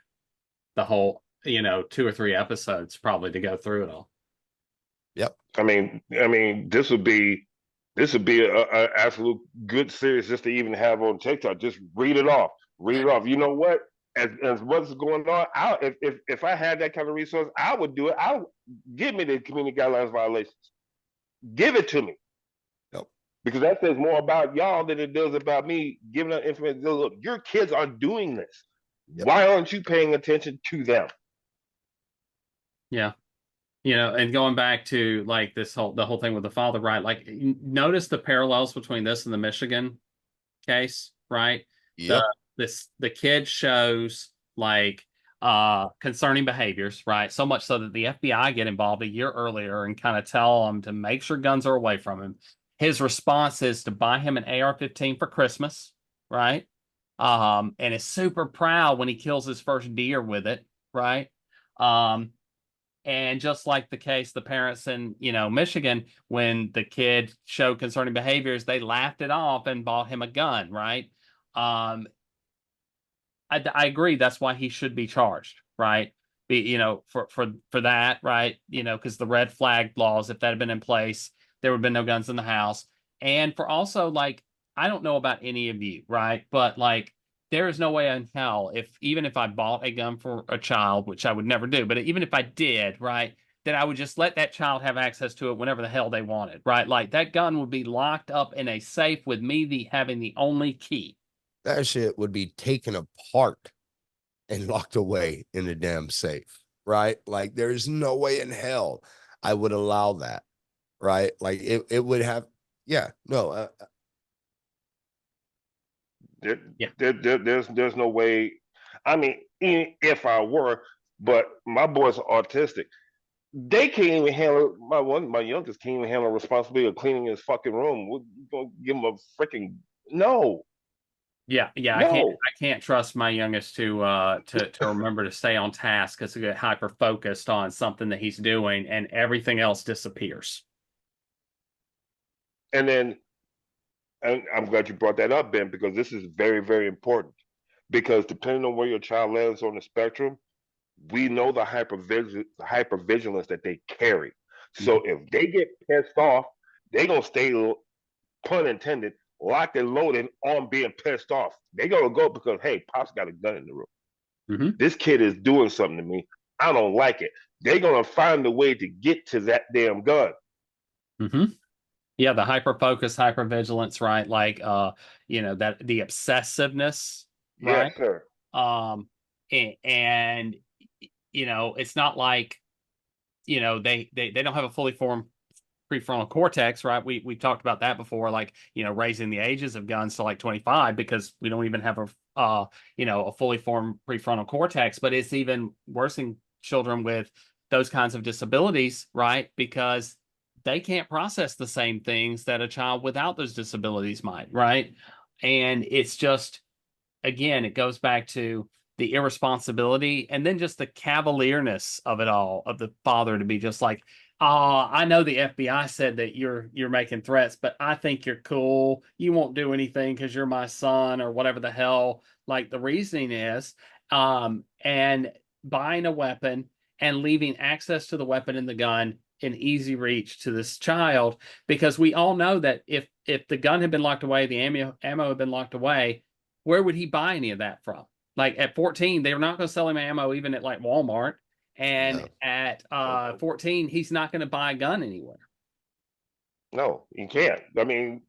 the whole. 2 or 3 episodes probably to go through it all. Yep. I mean, this would be a absolute good series just to even have on TikTok. Just read it off. Read it off. You know what? As what's going on, if I had that kind of resource, I would do it. I would give me the community guidelines violations. Give it to me. Yep. Because that says more about y'all than it does about me giving out information. Look, your kids are doing this. Yep. Why aren't you paying attention to them? Yeah. And going back to like the whole thing with the father, right? Like notice the parallels between this and the Michigan case, right? Yep. The kid shows like concerning behaviors, right? So much so that the FBI get involved a year earlier and kind of tell him to make sure guns are away from him. His response is to buy him an AR-15 for Christmas, right? And is super proud when he kills his first deer with it, right? And just like the case, the parents in, Michigan, when the kid showed concerning behaviors, they laughed it off and bought him a gun, right? I agree. That's why he should be charged, right? For that, right? Because the red flag laws, if that had been in place, there would have been no guns in the house. And for also, like, I don't know about any of you, right? But like, there is no way in hell, even if I bought a gun for a child, which I would never do, but even if I did, right, that I would just let that child have access to it whenever the hell they wanted, right? Like that gun would be locked up in a safe with me having the only key. That shit would be taken apart and locked away in a damn safe, right? Like there's no way in hell I would allow that, right? Like it would have, yeah, no. There's no way. I mean, if I were, but my boys are autistic. They can't even handle my youngest can't even handle the responsibility of cleaning his fucking room. We're gonna give him a freaking no. Yeah, No. I can't trust my youngest to remember to stay on task because he get hyper focused on something that he's doing and everything else disappears. And then, and I'm glad you brought that up, Ben, because this is very, very important. Because depending on where your child lands on the spectrum, we know the hypervigilance that they carry. So if they get pissed off, they're gonna stay, pun intended, locked and loaded on being pissed off. They're gonna go because hey, Pop's got a gun in the room. Mm-hmm. This kid is doing something to me. I don't like it. They're gonna find a way to get to that damn gun. Mm-hmm. Yeah, the hyper focus, hyper vigilance, right? Like that the obsessiveness, right? Yes, sir. And it's not like they don't have a fully formed prefrontal cortex, right? We've talked about that before, like raising the ages of guns to like 25 because we don't even have a fully formed prefrontal cortex. But it's even worse in children with those kinds of disabilities, right? Because they can't process the same things that a child without those disabilities might, right? And it's just, again, it goes back to the irresponsibility and then just the cavalierness of it all, of the father to be just like, I know the FBI said that you're making threats, but I think you're cool. You won't do anything because you're my son or whatever the hell like the reasoning is. And buying a weapon and leaving access to the weapon and the gun in easy reach to this child, because we all know that if the gun had been locked away, the ammo had been locked away, where would he buy any of that from? Like at 14, they're not going to sell him ammo even at like Walmart. And No. at 14, he's not going to buy a gun anywhere. No, you can't. I mean,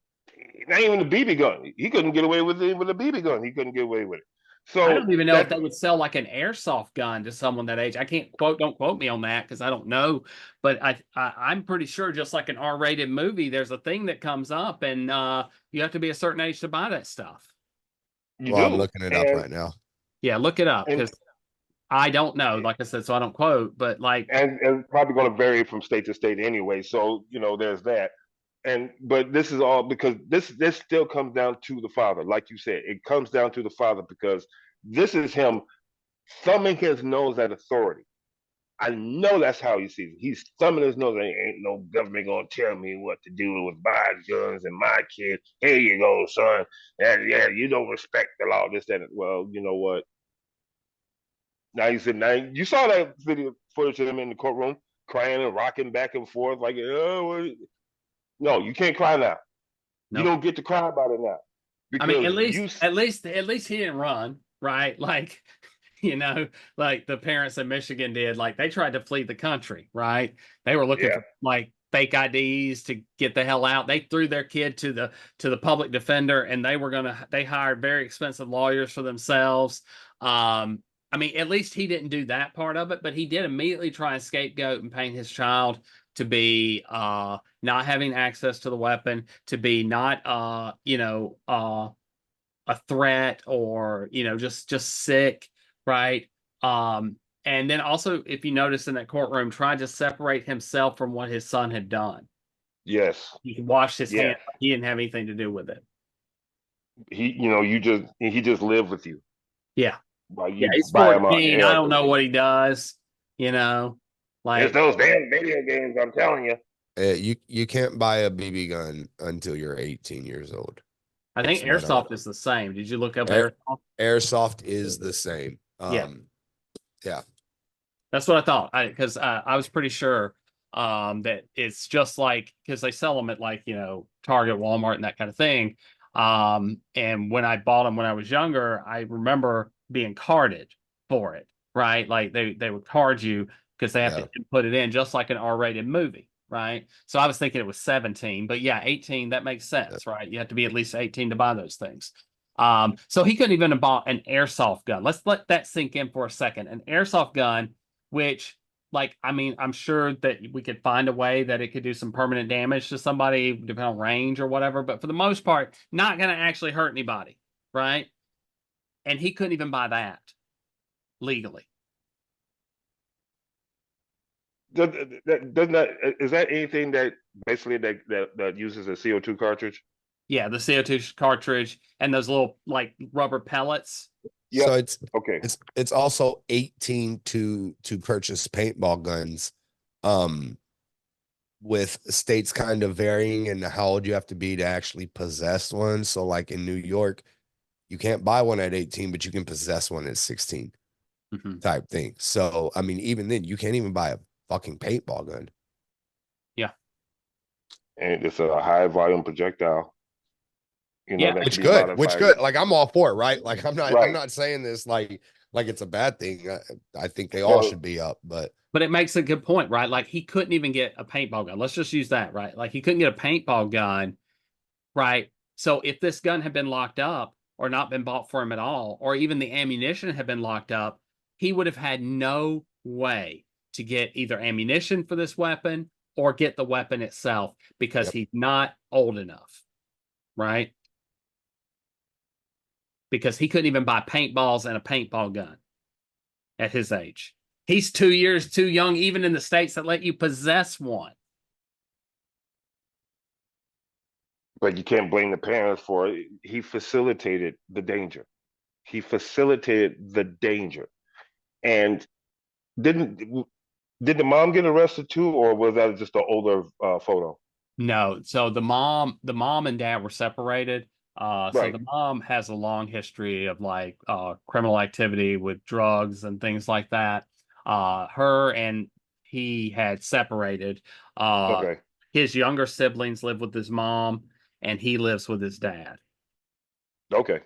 not even a BB gun. He couldn't get away with it with a BB gun. He couldn't get away with it. So I don't even know if they would sell like an airsoft gun to someone that age. I can't don't quote me on that because I don't know. But I'm pretty sure just like an R-rated movie, there's a thing that comes up and you have to be a certain age to buy that stuff. Well, I'm looking it up right now. Yeah, look it up because I don't know, like I said, so I don't quote, but like, and it's probably going to vary from state to state anyway. So there's that. But this is all because this still comes down to the father, like you said. It comes down to the father because this is him thumbing his nose at authority. I know that's how he sees it. He's thumbing his nose. Ain't no government gonna tell me what to do with my guns and my kids. Here you go, son. And yeah, you don't respect the law. This, that. Well, you know what? Now he's in nine. You saw that video footage of him in the courtroom crying and rocking back and forth like, oh, no, you can't cry now. You Nope. don't get to cry about it now I mean, because at least he didn't run, right? Like, like the parents in Michigan did. Like they tried to flee the country, right? They were looking yeah. for like fake IDs to get the hell out. They threw their kid to the public defender, and they hired very expensive lawyers for themselves. I mean, at least he didn't do that part of it, but he did immediately try and scapegoat and paint his child to be not having access to the weapon, to be not a threat, or just sick, right? And then also, if you notice in that courtroom, tried to separate himself from what his son had done. Yes. He washed his Yes. hands. He didn't have anything to do with it. He just lived with you. Yeah. Like Yeah, you he's buy him 14. I don't know what he does, it's like, those damn video games, I'm telling you. You can't buy a BB gun until you're 18 years old. I think It's not airsoft is the same. Did you look up Air- airsoft? Airsoft is the same. Yeah. Yeah. That's what I thought. Because I was pretty sure that it's just like, because they sell them at like, Target, Walmart, and that kind of thing. And when I bought them when I was younger, I remember being carded for it, right? Like they would card you because they have to put it in just like an R-rated movie, right? So I was thinking it was 17, but yeah, 18, that makes sense, right? You have to be at least 18 to buy those things. So he couldn't even have bought an airsoft gun. Let's let that sink in for a second. An airsoft gun, which, like, I mean, I'm sure that we could find a way that it could do some permanent damage to somebody, depending on range or whatever, but for the most part, not going to actually hurt anybody, right? And he couldn't even buy that legally. Doesn't that is that anything that basically that uses a CO2 cartridge? Yeah, the CO2 cartridge and those little like rubber pellets. So Yep. it's Okay. it's also 18 to purchase paintball guns, with states kind of varying in how old you have to be to actually possess one. So like in New York, you can't buy one at 18, but you can possess one at 16 type thing. So I mean, even then, you can't even buy a fucking paintball gun. Yeah. And it's a high volume projectile. Yeah, which good. Like I'm all for it, right? Like I'm not saying this like it's a bad thing. I think they all should be up, but it makes a good point, right? Like he couldn't even get a paintball gun. Let's just use that, right? Like he couldn't get a paintball gun, right? So if this gun had been locked up or not been bought for him at all, or even the ammunition had been locked up, he would have had no way to get either ammunition for this weapon or get the weapon itself because he's not old enough, right? Because he couldn't even buy paintballs and a paintball gun at his age. He's 2 years too young, even in the states that let you possess one. But you can't blame the parents for it. He facilitated the danger. He facilitated the danger. And did the mom get arrested too, or was that just an older photo? No. So the mom and dad were separated. So the mom has a long history of like criminal activity with drugs and things like that. Her and he had separated. Okay. His younger siblings live with his mom, and he lives with his dad. Okay.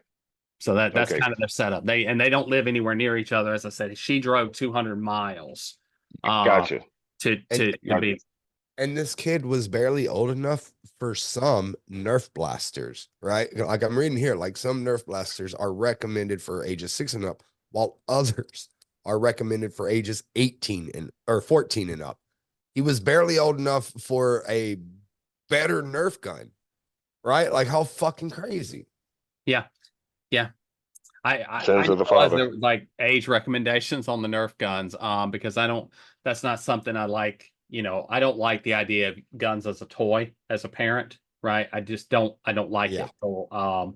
So that's kind of their setup. They don't live anywhere near each other. As I said, she drove 200 miles. Gotcha. To be. And this kid was barely old enough for some Nerf blasters, right? Like I'm reading here, like some Nerf blasters are recommended for ages 6 and up, while others are recommended for ages 18 or 14 and up. He was barely old enough for a better Nerf gun, right? Like how fucking crazy. Yeah. Yeah. I Sins of the father. there were, like age recommendations on the Nerf guns, because that's not something I like. I don't like the idea of guns as a toy as a parent, right? I don't like it. So,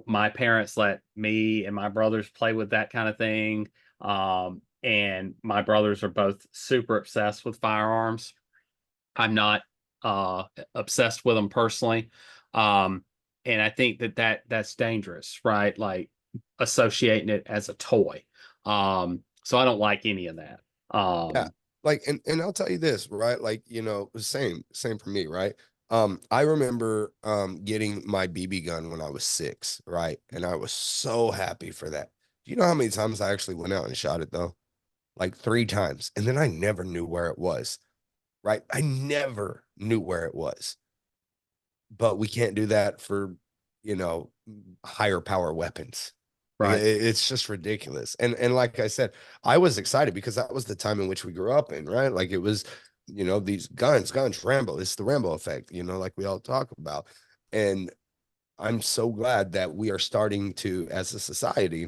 my parents let me and my brothers play with that kind of thing. And my brothers are both super obsessed with firearms. I'm not obsessed with them personally. And I think that's dangerous, right? Like associating it as a toy. So I don't like any of that. Yeah. Like, and I'll tell you this, right? Like, same for me, right? I remember getting my BB gun when I was 6, right? And I was so happy for that. Do you know how many times I actually went out and shot it though? Like 3 times. And then I never knew where it was, right? I never knew where it was. But we can't do that for, you know, higher power weapons. Like, Right. it's just ridiculous. And like I said, I was excited because that was the time in which we grew up in, right? Like it was, these guns, Rambo. It's the Rambo effect, like we all talk about. And I'm so glad that we are starting to, as a society,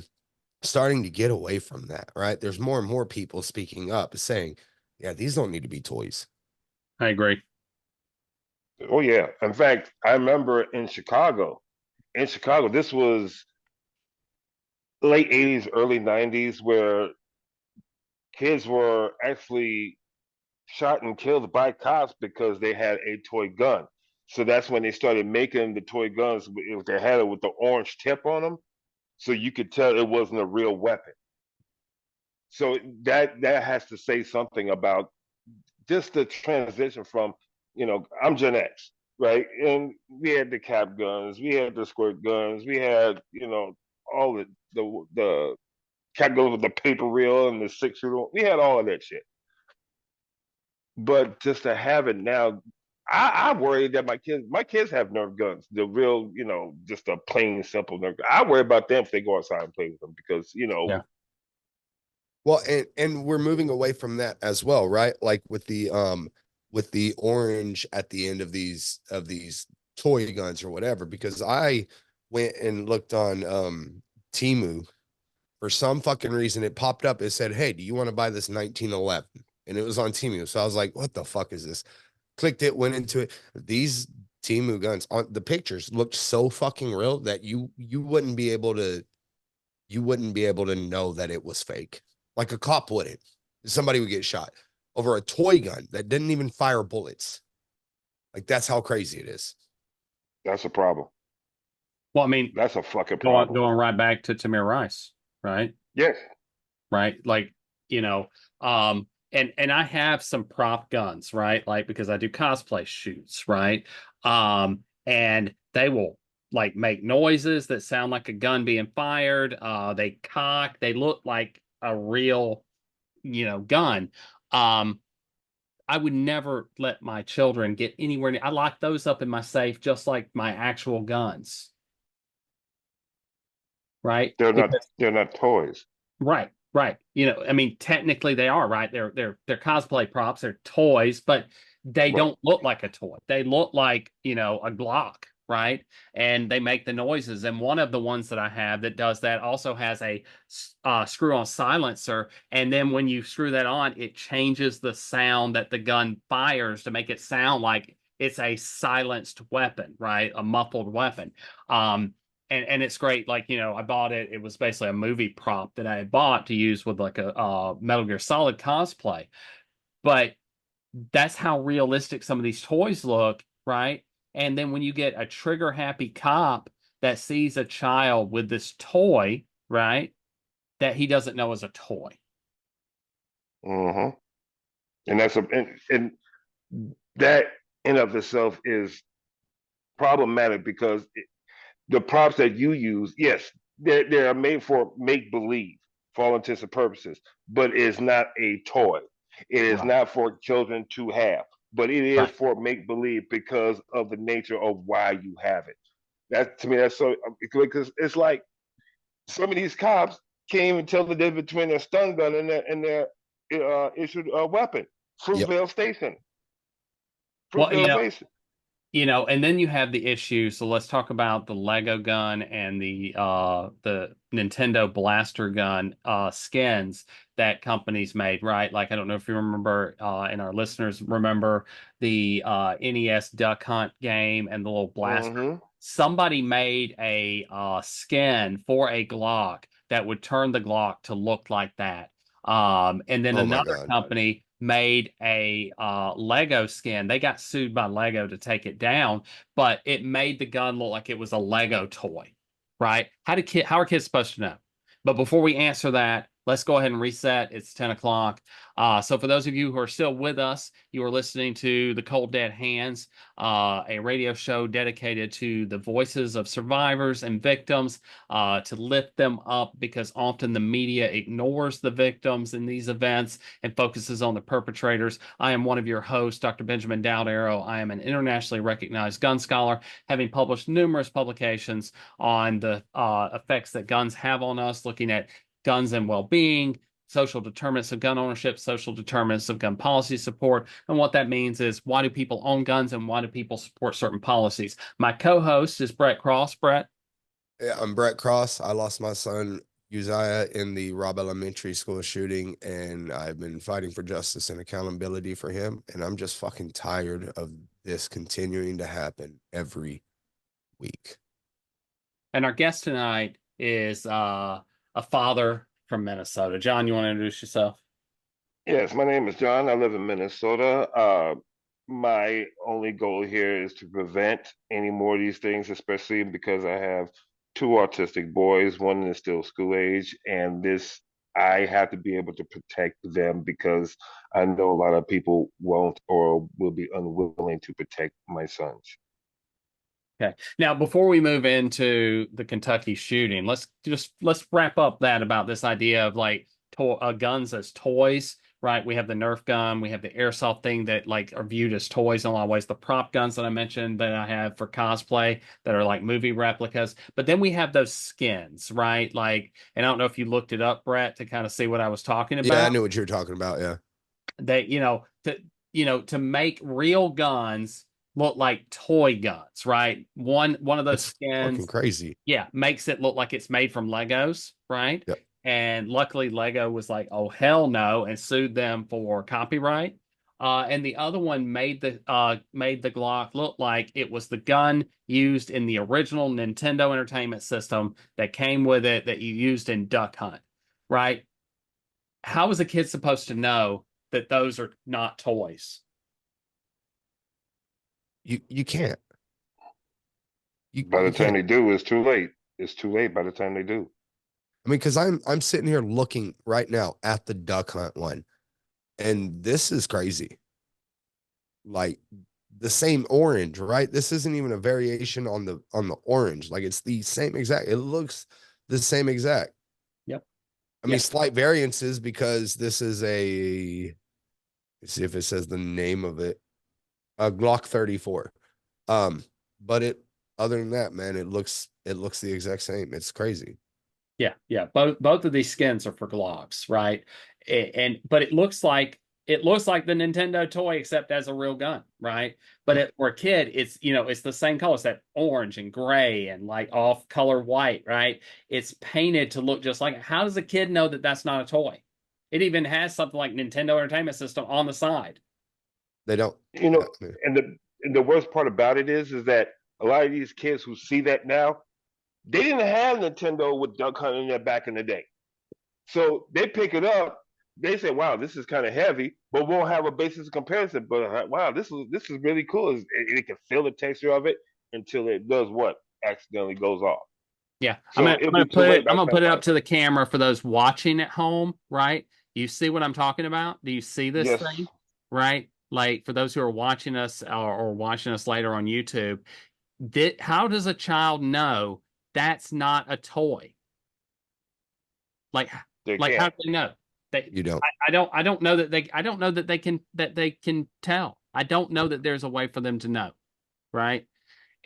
starting to get away from that, right? There's more and more people speaking up saying, yeah, these don't need to be toys. I agree. Oh yeah. In fact, I remember in Chicago. In Chicago, this was late 80s, early 90s, where kids were actually shot and killed by cops because they had a toy gun. So that's when they started making the toy guns. If they had it with the orange tip on them, so you could tell it wasn't a real weapon. So that has to say something about just the transition from, I'm Gen X, right? And we had the cap guns, we had the squirt guns, we had, all the cap guns with the paper reel and the 6 shooter. We had all of that shit. But just to have it now, I worry that my kids have Nerf guns, the real, just a plain simple Nerf gun. I worry about them if they go outside and play with them because, Yeah. Well, and we're moving away from that as well, right? Like with the orange at the end of these toy guns or whatever, because I went and looked on Temu for some fucking reason. It popped up. It said, "Hey, do you want to buy this 1911?" And it was on Temu. So I was like, "What the fuck is this?" Clicked it, went into it. These Temu guns on the pictures looked so fucking real that you wouldn't be able to know that it was fake. Like a cop wouldn't. Somebody would get shot over a toy gun that didn't even fire bullets. Like that's how crazy it is. that's a problem. Well, I mean, That's a fucking going problem. going right back to Tamir Rice, right? Yes. Right. Like, and I have some prop guns, right? Like because I do cosplay shoots, right? And they will like make noises that sound like a gun being fired. They cock, they look like a real, gun. Um, I would never let my children get anywhere near. I lock those up in my safe just like my actual guns, right? They're not Because they're not toys. right, right. I mean, technically they are, right? They're cosplay props, they're toys, but they Right. don't look like a toy. They look like, a Glock, right? And they make the noises. And one of the ones that I have that does that also has a screw-on silencer. And then when you screw that on, it changes the sound that the gun fires to make it sound like it's a silenced weapon, right? A muffled weapon. And it's great. Like, I bought it. It was basically a movie prop that I had bought to use with like a Metal Gear Solid cosplay. But that's how realistic some of these toys look, right? And then when you get a trigger happy cop that sees a child with this toy, right, that he doesn't know is a toy. Mm-hmm. And and that in of itself is problematic because the props that you use, yes, they're made for make believe for all intents and purposes, but it's not a toy. It is Right. not for children to have, but it is Right. for make believe because of the nature of why you have it. That to me, that's so because it's like some of these cops can't even tell the difference between their stun gun and their issued weapon. Yep. Fruitvale Station. Well, Fruitvale Station. And then you have the issue. So let's talk about the Lego gun and the Nintendo blaster gun skins that companies made, right? Like I don't know if you remember and our listeners remember the NES Duck Hunt game and the little blaster. Mm-hmm. Somebody made a skin for a Glock that would turn the Glock to look like that. And then Oh my another God. company made a Lego skin. They got sued by Lego to take it down, but it made the gun look like it was a Lego toy, right? How are kids supposed to know? But before we answer that, Let's go ahead and reset. It's 10 o'clock. So for those of you who are still with us, you are listening to The Cold Dead Hands, a radio show dedicated to the voices of survivors and victims, to lift them up, because often the media ignores the victims in these events and focuses on the perpetrators. I am one of your hosts, Dr. Benjamin Dowd-Arrow. I am an internationally recognized gun scholar, having published numerous publications on the effects that guns have on us, looking at guns and well-being, social determinants of gun ownership, social determinants of gun policy support. And what that means is, why do people own guns and why do people support certain policies? My co-host is Brett Cross. Brett? Yeah, I'm Brett Cross. I lost my son Uzziah in the Robb Elementary School shooting, and I've been fighting for justice and accountability for him. And I'm just fucking tired of this continuing to happen every week. And our guest tonight is a father from Minnesota. John, you want to introduce yourself? Yes, my name is John. I live in Minnesota. My only goal here is to prevent any more of these things, especially because I have two autistic boys. One is still school age, and this I have to be able to protect them because I know a lot of people won't or will be unwilling to protect my sons. Okay. Now, before we move into the Kentucky shooting, let's wrap up that about this idea of like guns as toys, right? We have the Nerf gun, we have the airsoft thing that like are viewed as toys in a lot of ways. The prop guns that I mentioned that I have for cosplay that are like movie replicas, but then we have those skins, right? Like, and I don't know if you looked it up, Brett, to kind of see what I was talking about. Yeah, I knew what you were talking about. Yeah, They, to make real guns look like toy guns, right? One of those skins, fucking crazy. yeah, makes it look like it's made from Legos, right? Yep. And luckily Lego was like, oh hell no, and sued them for copyright. And the other one made the Glock look like it was the gun used in the original Nintendo Entertainment System that came with it that you used in Duck Hunt, right? How is a kid supposed to know that those are not toys? You can't. By the time they do, it's too late. It's too late by the time they do. I mean, because I'm sitting here looking right now at the Duck Hunt one, and this is crazy. Like the same orange, right? This isn't even a variation on the orange. Like it's the same exact. It looks the same exact. Yep. I mean, slight variances because this is a. Let's see if it says the name of it. A Glock 34. But other than that, man, it looks the exact same. It's crazy. Yeah. Both of these skins are for Glocks, right? But it looks like the Nintendo toy, except as a real gun, right? But for a kid, it's it's the same colors, that orange and gray and like off color white, right? It's painted to look just like it. How does a kid know that that's not a toy? It even has something like Nintendo Entertainment System on the side. They don't. And the worst part about it is that a lot of these kids who see that now, they didn't have Nintendo with Duck Hunt in there back in the day. So they pick it up, they say, wow, this is kind of heavy, but won't have a basis of comparison. But wow, this is really cool. It can feel the texture of it until it does what? Accidentally goes off. Yeah. So I'm gonna put it up to the camera for those watching at home, right? You see what I'm talking about? Do you see this thing? Right? Like for those who are watching us or watching us later on YouTube, how does a child know that's not a toy? Like how do they know? You don't. I don't know that they can tell. I don't know that there's a way for them to know, right?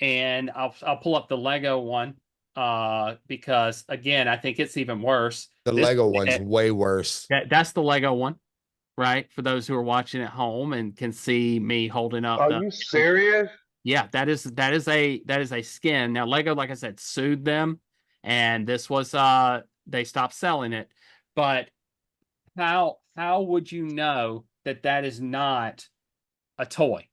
And I'll pull up the Lego one because again, I think it's even worse. The Lego one's way worse. That's the Lego one, right? For those who are watching at home and can see me holding up. Are you serious? Yeah, that is a skin. Now Lego, like I said, sued them, and this was they stopped selling it. But how would you know that is not a toy?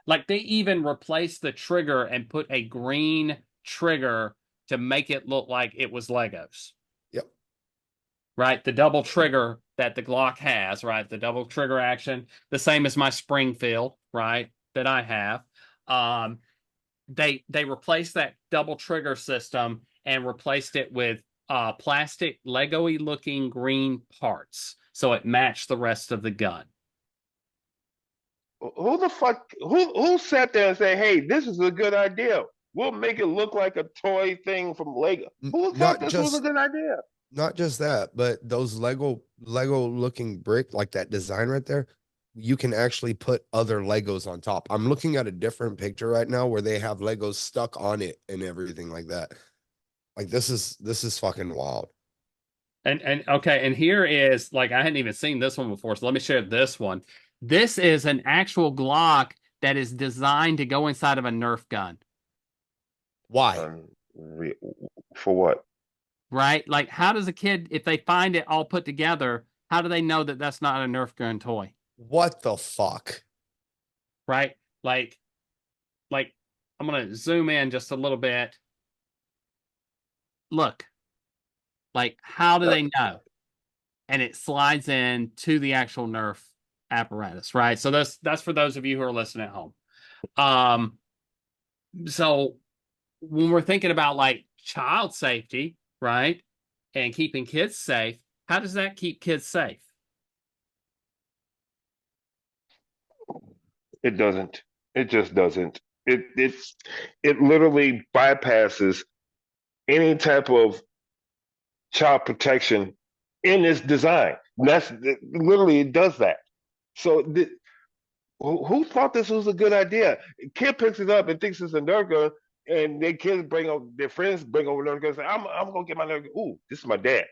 Like they even replaced the trigger and put a green trigger to make it look like it was Legos. Yep. Right? The double trigger that the Glock has, right? The double trigger action, the same as my Springfield, right? That I have. They replaced that double trigger system and replaced it with plastic Lego-y looking green parts, so it matched the rest of the gun. Who the fuck? Who sat there and said, "Hey, this is a good idea. We'll make it look like a toy thing from Lego." Who thought Not this was a just good idea? not just that, but those Lego looking brick, like that design right there, you can actually put other Legos on top. I'm looking at a different picture right now where they have Legos stuck on it and everything like that. Like this is fucking wild. And okay, and here is like I hadn't even seen this one before, so let me share this one. This is an actual Glock that is designed to go inside of a Nerf gun, Why? For what? right? Like, how does a kid, if they find it all put together, how do they know that that's not a Nerf gun toy, What the fuck? right? Like I'm gonna zoom in just a little bit. Look, like how do Uh, they know? And it slides in to the actual Nerf apparatus, right? So that's for those of you who are listening at home. Um, so when we're thinking about like child safety, right, and keeping kids safe, how does that keep kids safe? It doesn't. It just doesn't. It literally bypasses any type of child protection in its design. Literally it does that. So who thought this was a good idea? Kid picks it up and thinks it's a Nerf gun, and their kids bring over their friends bring over Nerf guns. Say, I'm gonna get my Nerf gun. Ooh, this is my dad.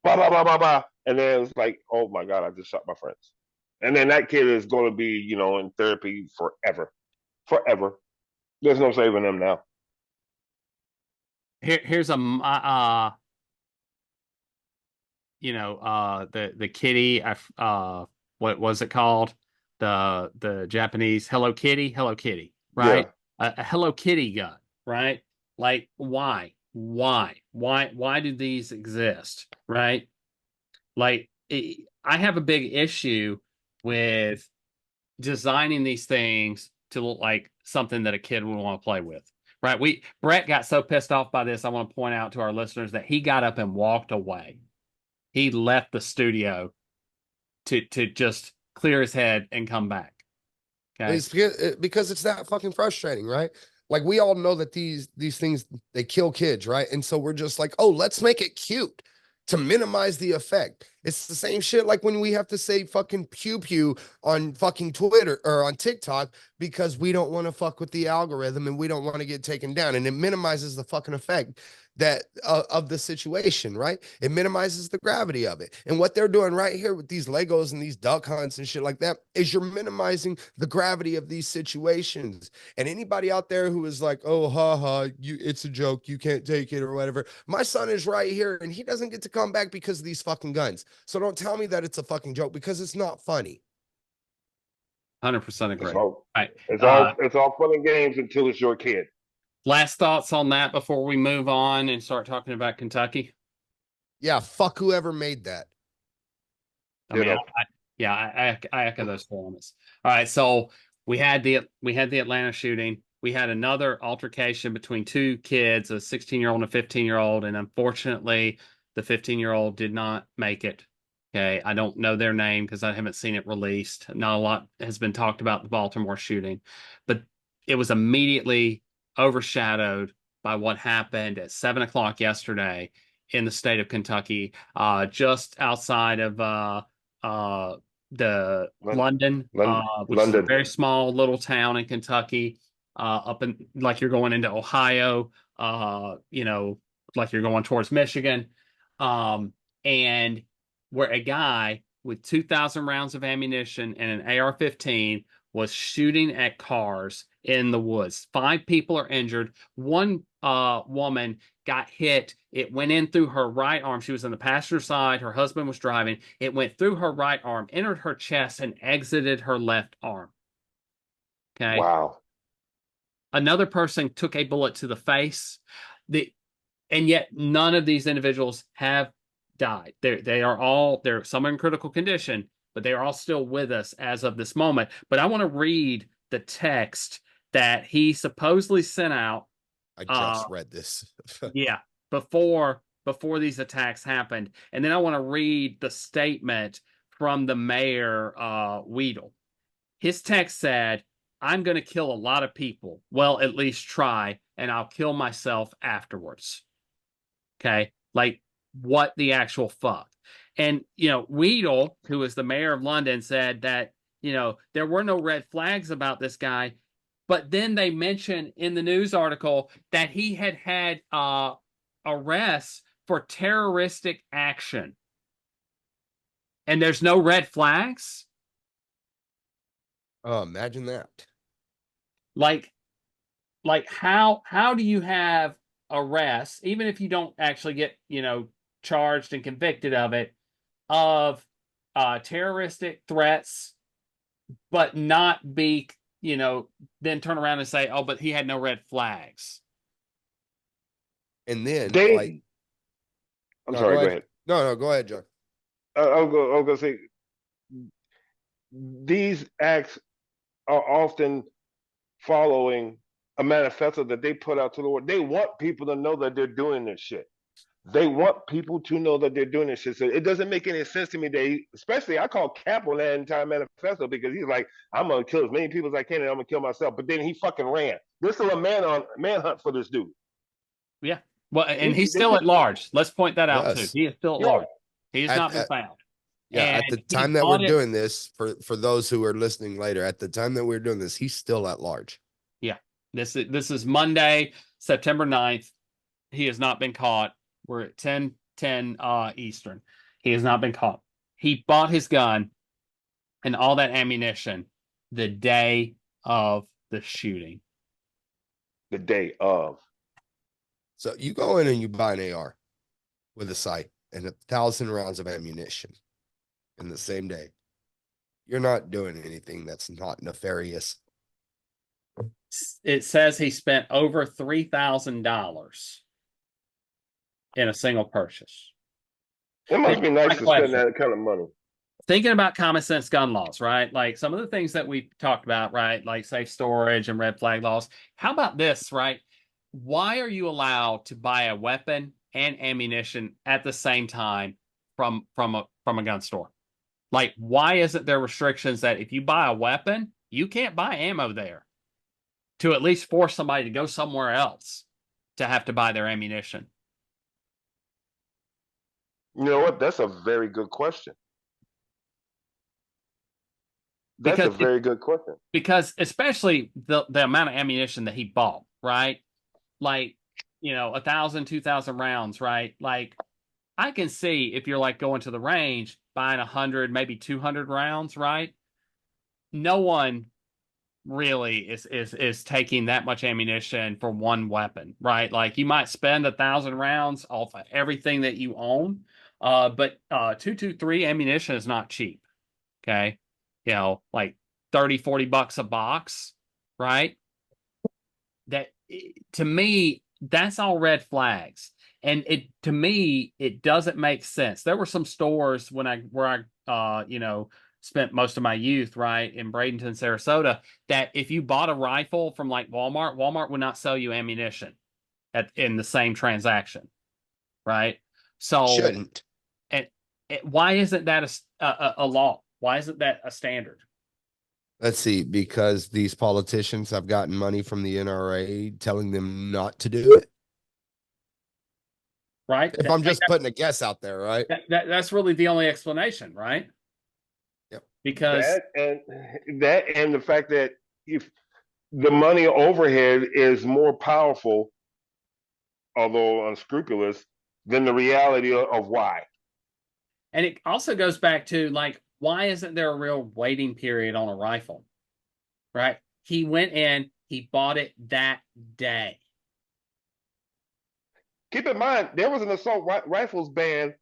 Blah blah blah blah blah. And then it's like, oh my god, I just shot my friends. And then that kid is going to be, in therapy forever, forever. There's no saving them now. Here's a the kitty, what was it called? The Japanese Hello Kitty, Yeah. right? A Hello Kitty gun, right? Like why do these exist, right? Like I have a big issue with designing these things to look like something that a kid would want to play with. Right. Brett got so pissed off by this, I want to point out to our listeners that he got up and walked away. He left the studio to just clear his head and come back. Okay. It's because it's that fucking frustrating, right? Like we all know that these things they kill kids, right? And so we're just like, oh, let's make it cute to minimize the effect. It's the same shit like when we have to say fucking pew pew on fucking Twitter or on TikTok because we don't want to fuck with the algorithm and we don't want to get taken down, and it minimizes the fucking effect that of the situation, right? It minimizes the gravity of it. And what they're doing right here with these Legos and these duck hunts and shit like that is you're minimizing the gravity of these situations. And anybody out there who is like, oh, ha, it's a joke, you can't take it or whatever. My son is right here and he doesn't get to come back because of these fucking guns. So don't tell me that it's a fucking joke because it's not funny. 100% agree. It's all, Right. it's all fun and games until it's your kid. Last thoughts on that before we move on and start talking about Kentucky? Yeah, fuck whoever made that. I mean, I echo those sentiments. All right, so we had the Atlanta shooting. We had another altercation between two kids, a 16-year-old and a 15-year-old, and unfortunately, the 15-year-old did not make it. Okay, I don't know their name because I haven't seen it released. Not a lot has been talked about the Baltimore shooting, but it was immediately overshadowed by what happened at 7 o'clock yesterday in the state of Kentucky, just outside of the London, which is a very small little town in Kentucky, up in like you're going into Ohio, like you're going towards Michigan, and where a guy with 2,000 rounds of ammunition and an AR-15 was shooting at cars in the woods. 5 people are injured. One woman got hit. It went in through her right arm. She was on the passenger side. Her husband was driving. It went through her right arm, entered her chest, and exited her left arm. Okay. Wow. Another person took a bullet to the face. And yet none of these individuals have died. They're some in critical condition, but they are all still with us as of this moment. But I want to read the text that he supposedly sent out. I just read this. Yeah, before before these attacks happened. And then I want to read the statement from the mayor, Weedle. His text said, "I'm going to kill a lot of people. Well, at least try, and I'll kill myself afterwards." Okay. Like, what the actual fuck? And, Weedle, who is the mayor of London, said that, there were no red flags about this guy. But then they mentioned in the news article that he had arrests for terroristic action. And there's no red flags? Oh, imagine that. Like how do you have arrests, even if you don't actually get, charged and convicted of it, of terroristic threats, but not be, then turn around and say, oh, but he had no red flags. And then I'm sorry, go ahead. No, go ahead, John. I was gonna say these acts are often following a manifesto that they put out to the world. They want people to know that they're doing this shit. They want people to know that they're doing this shit. So it doesn't make any sense to me that especially I call Cap on that entire manifesto, because he's like, I'm gonna kill as many people as I can and I'm gonna kill myself. But then he fucking ran. There's still a manhunt for this dude. Yeah. Well, and he's still at large. Let's point that out too. Yes. He is still at large. He has not been found. Yeah, And at the time that we're doing this, for those who are listening later, at the time that we're doing this, he's still at large. Yeah. This is Monday, September 9th. He has not been caught. We're at 10 Eastern. He has not been caught. He bought his gun and all that ammunition the day of the shooting. The day of. So you go in and you buy an AR with a sight and 1,000 rounds of ammunition in the same day. You're not doing anything that's not nefarious. It says he spent over $3,000 in a single purchase. It must be nice to spend that kind of money. Thinking about common sense gun laws, right? Like some of the things that we talked about, right? Like safe storage and red flag laws. How about this, right? Why are you allowed to buy a weapon and ammunition at the same time from a gun store? Like, why isn't there restrictions that if you buy a weapon, you can't buy ammo there, to at least force somebody to go somewhere else to have to buy their ammunition? You know what? That's a very good question. That's a very good question. Because especially the amount of ammunition that he bought, right? Like, 1,000, 2,000 rounds, right? Like, I can see if you're like going to the range, buying 100, maybe 200 rounds, right? No one really is taking that much ammunition for one weapon, right? Like, you might spend 1,000 rounds off of everything that you own, but 223 ammunition is not cheap. Okay, like 30, 40 bucks a box, right? That, to me, that's all red flags. And to me, it doesn't make sense. There were some stores where I spent most of my youth, right, in Bradenton, Sarasota, that if you bought a rifle from like Walmart would not sell you ammunition in the same transaction, right? So shouldn't. And why isn't that a law? Why isn't that a standard? Let's see, because these politicians have gotten money from the NRA telling them not to do it. Right. If I'm just putting a guess out there, right? That's really the only explanation, right? Yep. Because that and the fact that if the money overhead is more powerful, although unscrupulous, than the reality of why. And it also goes back to, like, why isn't there a real waiting period on a rifle? Right? He went in, he bought it that day. Keep in mind, there was an assault rifles ban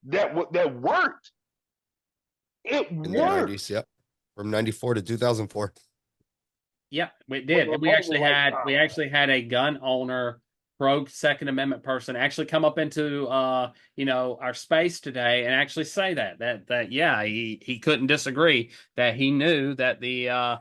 that worked. It In worked. the 90s, yep. From 94 to 2004. Yeah, we did. And we actually had a gun owner, rogue Second Amendment person, actually come up into our space today and actually say that yeah, he couldn't disagree, that he knew that the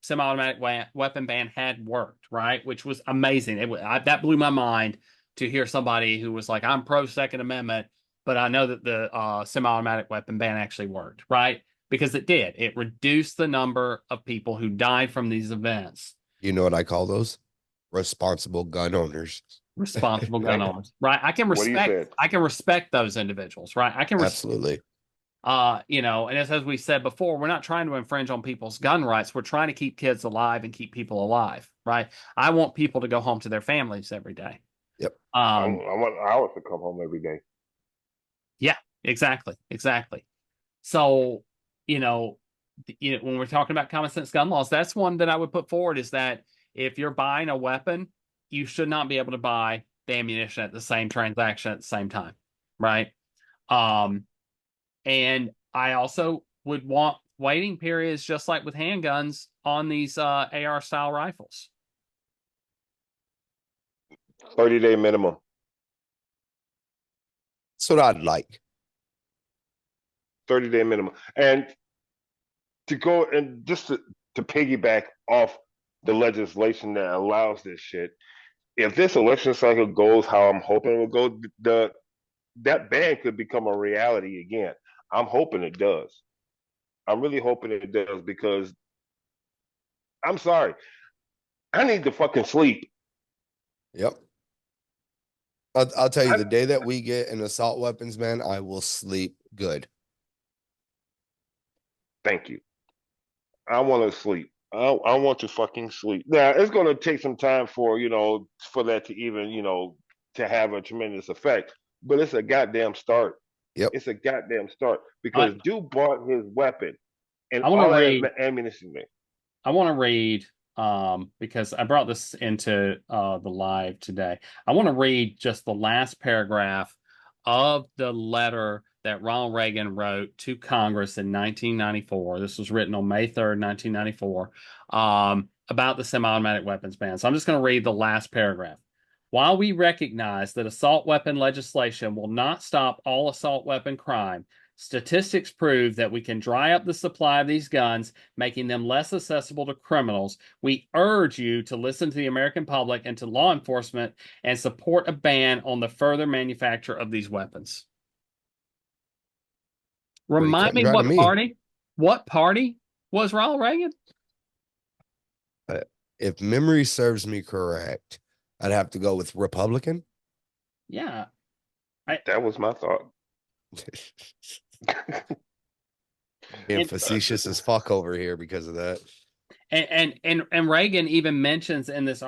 semi-automatic weapon ban had worked, right? Which was amazing. That blew my mind to hear somebody who was like, I'm pro Second Amendment, but I know that the semi-automatic weapon ban actually worked, right? Because it did. It reduced the number of people who died from these events. You know what I call those? Responsible gun owners. Responsible gun owners, right? I can What do you say? respect those individuals, right? I can Absolutely. and as we said before, we're not trying to infringe on people's gun rights. We're trying to keep kids alive and keep people alive, right? I want people to go home to their families every day. Yep. I want ours to come home every day. Yeah, exactly. So, when we're talking about common sense gun laws, that's one that I would put forward, is that if you're buying a weapon, you should not be able to buy the ammunition at the same transaction at the same time, right? And I also would want waiting periods, just like with handguns, on these AR style rifles. 30-day minimum. That's what I'd like. 30-day minimum. And to go and just to piggyback off the legislation that allows this shit, if this election cycle goes how I'm hoping it will go, that ban could become a reality again. I'm hoping it does. I'm really hoping it does, because I'm sorry, I need to fucking sleep. Yep. I'll tell you, the day that we get an assault weapons ban, I will sleep good. Thank you. I want to sleep. I want to fucking sleep. Now, it's going to take some time for that to even to have a tremendous effect, but it's a goddamn start. Yep. It's a goddamn start, because dude bought his weapon and I want all to read ammunition there. I want to read because I brought this into the live today. I want to read just the last paragraph of the letter that Ronald Reagan wrote to Congress in 1994. This was written on May 3rd, 1994, about the semi-automatic weapons ban. So I'm just going to read the last paragraph. While we recognize that assault weapon legislation will not stop all assault weapon crime, statistics prove that we can dry up the supply of these guns, making them less accessible to criminals. We urge you to listen to the American public and to law enforcement and support a ban on the further manufacture of these weapons. Remind me what party? What party was Ronald Reagan? If memory serves me correct, I'd have to go with Republican. Yeah. That was my thought. Being facetious as fuck over here because of that. And Reagan even mentions in this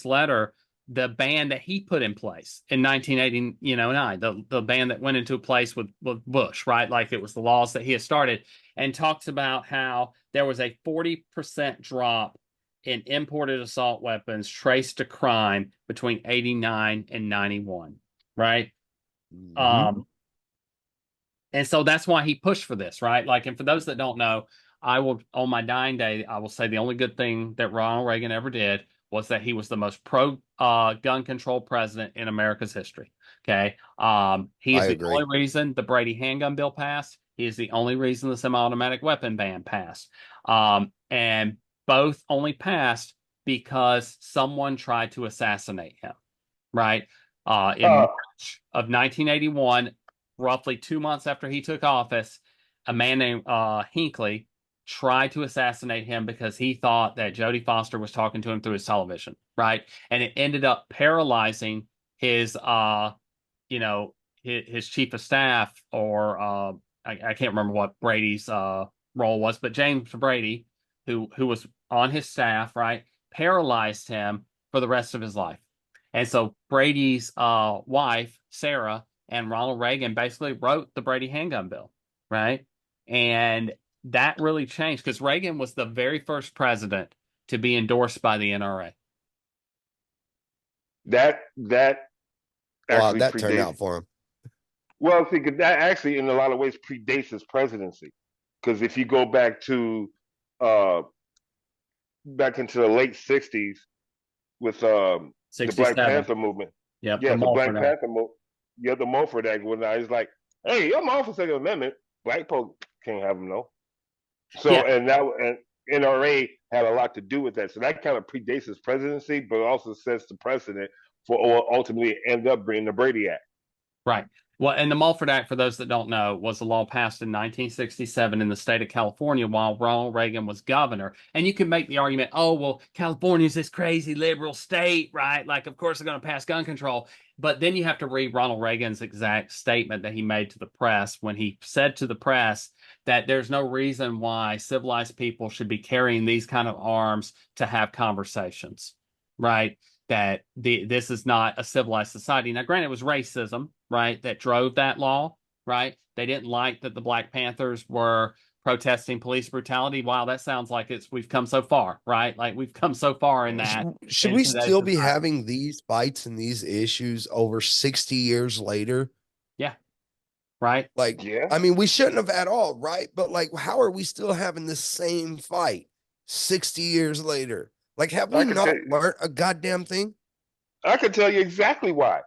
letter the ban that he put in place in 1989, the ban that went into place with Bush, right? Like it was the laws that he had started, and talks about how there was a 40% drop in imported assault weapons traced to crime between 89 and 91, right? Mm-hmm. And so that's why he pushed for this, right? Like, and for those that don't know, I will, on my dying day, I will say the only good thing that Ronald Reagan ever did was that he was the most pro gun control president in America's history. Okay. He is the only reason the Brady handgun bill passed. He is the only reason the semi-automatic weapon ban passed. And both only passed because someone tried to assassinate him, right? In March of 1981, roughly 2 months after he took office, a man named Hinckley tried to assassinate him because he thought that Jodie Foster was talking to him through his television, right? And it ended up paralyzing his, his chief of staff, or I can't remember what Brady's role was, but James Brady, who was on his staff, right, paralyzed him for the rest of his life. And so Brady's wife, Sarah, and Ronald Reagan basically wrote the Brady handgun bill, right? And that really changed because Reagan was the very first president to be endorsed by the NRA. That turned out for him. Well, see, that actually, in a lot of ways, predates his presidency. Because if you go back to back into the late '60s with the Black Panther movement, the Black Panther movement, the Mulford Act, when I was like, "Hey, I'm all for Second Amendment. Black folk can't have them, no." So and NRA had a lot to do with that. So that kind of predates his presidency, but also sets the precedent for ultimately end up bringing the Brady Act. Right. Well, and the Mulford Act, for those that don't know, was a law passed in 1967 in the state of California while Ronald Reagan was governor. And you can make the argument, oh, well, California's this crazy liberal state, right? Like, of course, they're going to pass gun control. But then you have to read Ronald Reagan's exact statement that he made to the press when he said to the press that there's no reason why civilized people should be carrying these kind of arms to have conversations, right? That this is not a civilized society. Now, granted, it was racism, right, that drove that law, right? They didn't like that the Black Panthers were protesting police brutality. Wow, that sounds like we've come so far, right? Like we've come so far in that. Should we still be having these fights and these issues over 60 years later? Yeah. Right. Like, yeah. I mean, we shouldn't have at all, right? But like, how are we still having the same fight 60 years later? Like, have we not learned a goddamn thing? I can tell you exactly why.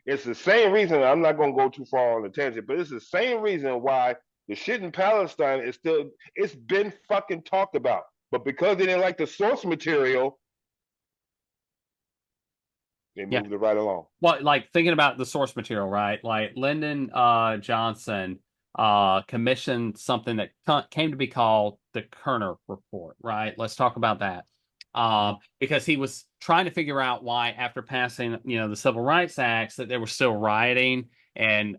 It's the same reason. I'm not going to go too far on the tangent, but it's the same reason why the shit in Palestine it's been fucking talked about. But because they didn't like the source material, they moved it right along. Well, like thinking about the source material, right? Like Lyndon Johnson commissioned something that came to be called the Kerner Report, right? Let's talk about that. Because he was trying to figure out why, after passing, the Civil Rights Acts, that there was still rioting and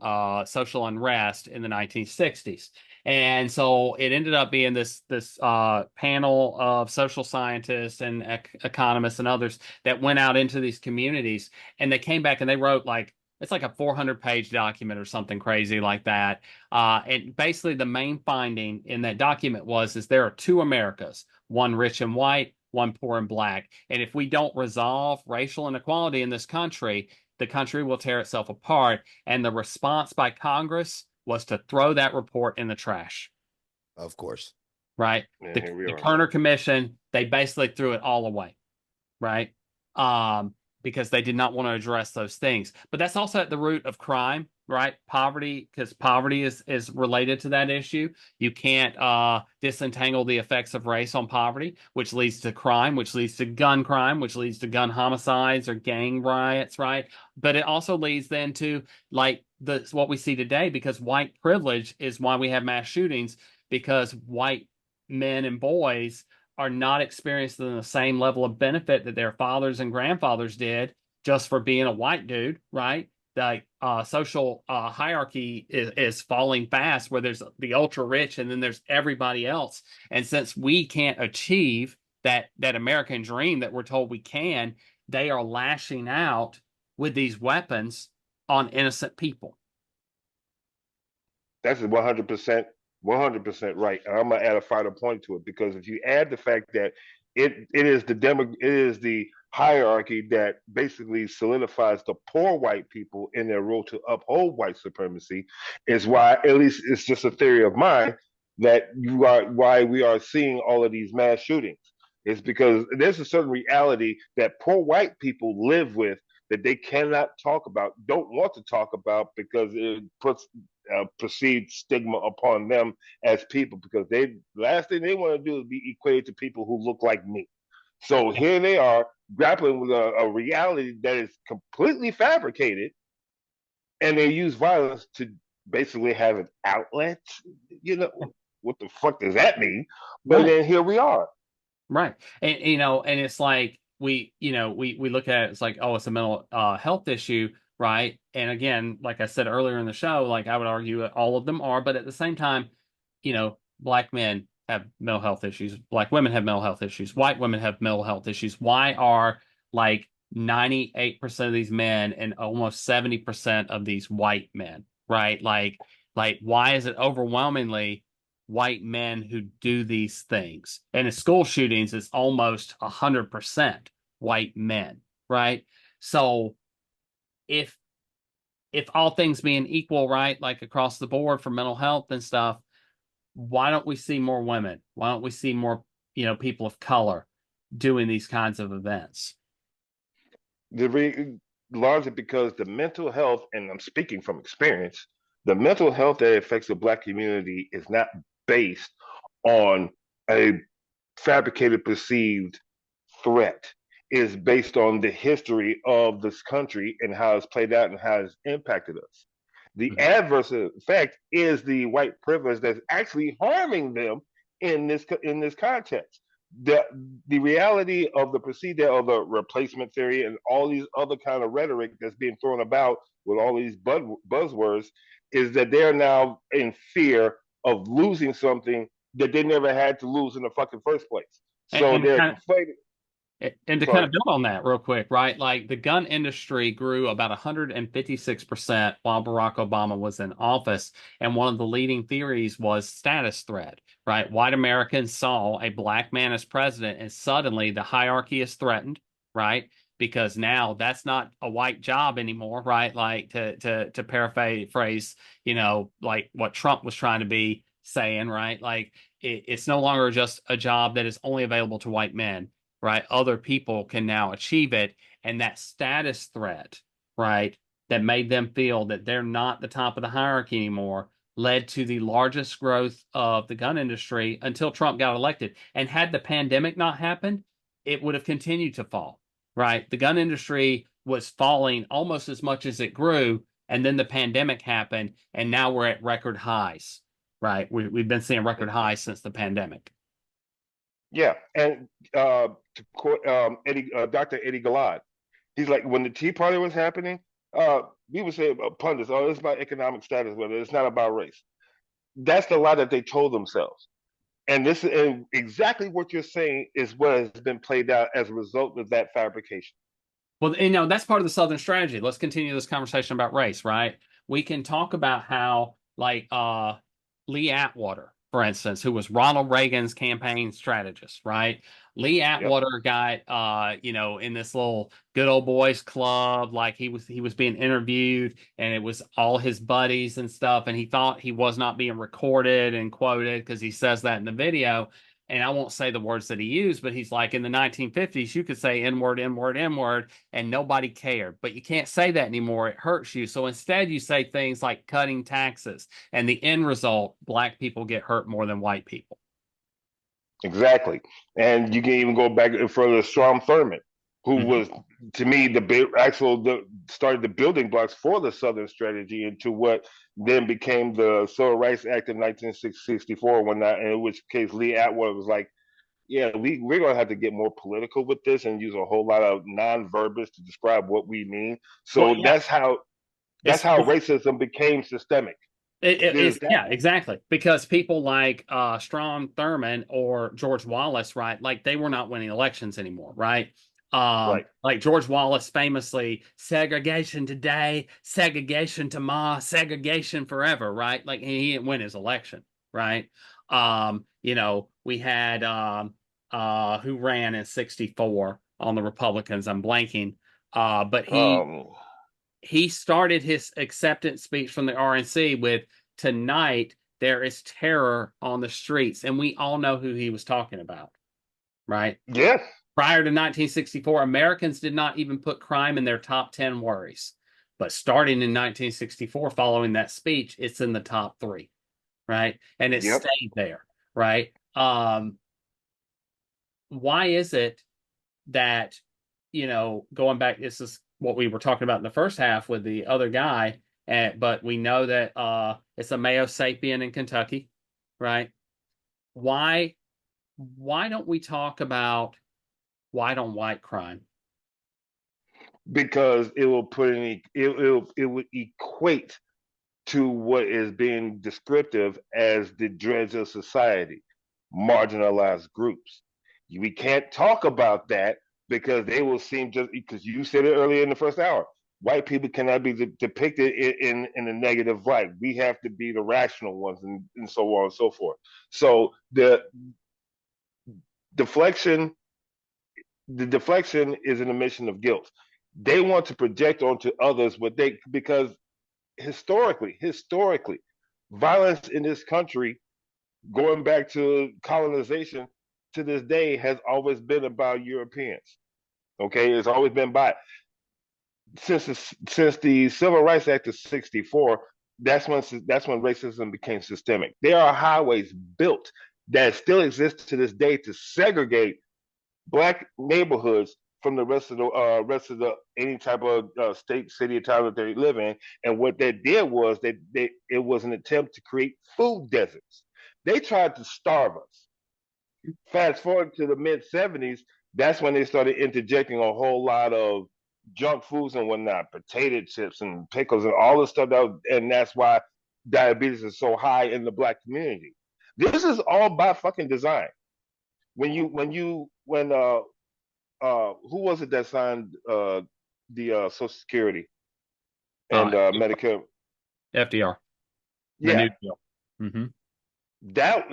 social unrest in the 1960s. And so it ended up being this panel of social scientists and economists and others that went out into these communities, and they came back and they wrote it's like a 400-page document or something crazy like that. And basically the main finding in that document is there are two Americas, one rich and white, one poor and black. And if we don't resolve racial inequality in this country, the country will tear itself apart. And the response by Congress was to throw that report in the trash. Of course. Right? Yeah, the Kerner Commission, they basically threw it all away. Right? Because they did not want to address those things. But that's also at the root of crime, right? Poverty, because poverty is related to that issue. You can't disentangle the effects of race on poverty, which leads to crime, which leads to gun crime, which leads to gun homicides or gang riots, right? But it also leads then to what we see today, because white privilege is why we have mass shootings, because white men and boys are not experiencing the same level of benefit that their fathers and grandfathers did just for being a white dude, right? Like social hierarchy is falling fast, where there's the ultra rich and then there's everybody else. And since we can't achieve that American dream that we're told we can, they are lashing out with these weapons on innocent people. That's 100%. 100% right. And I'm gonna add a final point to it, because if you add the fact that it is the hierarchy that basically solidifies the poor white people in their role to uphold white supremacy, is why, at least it's just a theory of mine, that why we are seeing all of these mass shootings. It's because there's a certain reality that poor white people live with that they cannot talk about, don't want to talk about, because it puts perceived stigma upon them as people, because last thing they want to do is be equated to people who look like me. So here they are grappling with a reality that is completely fabricated, and they use violence to basically have an outlet. What the fuck does that mean? But then here we are. Right. And and it's like we look at it, it's like, oh, it's a mental health issue. Right. And again, like I said earlier in the show, I would argue all of them are, but at the same time, black men have mental health issues. Black women have mental health issues. White women have mental health issues. Why are 98% of these men and almost 70% of these white men, right? Like why is it overwhelmingly white men who do these things? And in school shootings, it's almost 100% white men, right? So if all things being equal, right, across the board for mental health and stuff, why don't we see more women? Why don't we see more, people of color doing these kinds of events? Largely because the mental health, and I'm speaking from experience, the mental health that affects the Black community is not based on a fabricated perceived threat. is based on the history of this country and how it's played out and how it's impacted us. The adverse effect is the white privilege that's actually harming them in this context. The the reality of the procedure of the replacement theory and all these other kind of rhetoric that's being thrown about with all these buzzwords is that they're now in fear of losing something that they never had to lose in the fucking first place. So And they're kind of, conflating. and to kind Sorry. of build on that real quick, right? Like the gun industry grew about 156% while Barack Obama was in office. And one of the leading theories was status threat, right? White Americans saw a black man as president, and suddenly the hierarchy is threatened, right? Because now that's not a white job anymore, right? Like to paraphrase, like what Trump was trying to be saying, right? Like it's no longer just a job that is only available to white men, right? Other people can now achieve it. And that status threat, right, that made them feel that they're not the top of the hierarchy anymore, led to the largest growth of the gun industry until Trump got elected. And had the pandemic not happened, it would have continued to fall, right? The gun industry was falling almost as much as it grew. And then the pandemic happened, and now we're at record highs, right? We've been seeing record highs since the pandemic. Yeah, and to quote Dr. Eddie Galad, he's like, when the Tea Party was happening, we would say pundits, oh, it's about economic status, whether it's not about race. That's the lie that they told themselves. And this and exactly what you're saying is what has been played out as a result of that fabrication. Well, that's part of the Southern strategy. Let's continue this conversation about race, right? We can talk about how, like, Lee Atwater, for instance, who was Ronald Reagan's campaign strategist, right? Lee Yep. Atwater got, in this little good old boys club, like he was being interviewed, and it was all his buddies and stuff, and he thought he was not being recorded and quoted because he says that in the video. And I won't say the words that he used, but he's like, in the 1950s, you could say N word, N word, N word, and nobody cared. But you can't say that anymore. It hurts you. So instead, you say things like cutting taxes. And the end result, black people get hurt more than white people. Exactly. And you can even go back further to Strom Thurmond, who Mhm. was, to me, started the building blocks for the Southern strategy into what then became the Civil Rights Act of 1964, in which case Lee Atwater was like, yeah, we're going to have to get more political with this and use a whole lot of non-verbiage to describe what we mean. Well, So yeah, that's how racism became systemic. yeah, exactly. Because people like Strom Thurmond or George Wallace, right? Like they were not winning elections anymore, right? Right. Like George Wallace famously, segregation today, segregation tomorrow, segregation forever, right? Like he didn't win his election, right? We had who ran in 64 on the Republicans. I'm blanking. But Um, he started his acceptance speech from the RNC with, "Tonight there is terror on the streets," and we all know who he was talking about, right? yes. Prior to 1964, Americans did not even put crime in their top 10 worries. But starting in 1964, following that speech, it's in the top 3, right? And it Yep. stayed there, right? Why is it that, going back, this is what we were talking about in the first half with the other guy, but we know that it's a Mayo sapien in Kentucky, right? Why don't we talk about white on white crime? Because it will it will equate to what is being descriptive as the dregs of society, marginalized groups. We can't talk about that because they will seem, just because you said it earlier in the first hour, white people cannot be depicted in a negative light. We have to be the rational ones, and so on and so forth. So deflection the deflection is an admission of guilt. They want to project onto others because historically, violence in this country, going back to colonization, to this day has always been about Europeans. Okay, it's always been by since the Civil Rights Act of '64. That's when racism became systemic. There are highways built that still exist to this day to segregate black neighborhoods from the rest of the any type of state, city, or town that they live in. And what they did was it was an attempt to create food deserts. They tried to starve us. Fast forward to the mid 70s, that's when they started interjecting a whole lot of junk foods and whatnot, potato chips and pickles and all the stuff and that's why diabetes is so high in the black community. This is all by fucking design. When who was it that signed the Social Security and Medicare? FDR, the Yeah, New Deal. Mm-hmm. that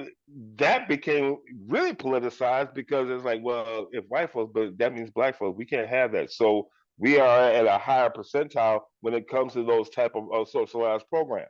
that became really politicized because it's like, well, if white folks, but that means black folks, we can't have that. So we are at a higher percentile when it comes to those type of socialized programs.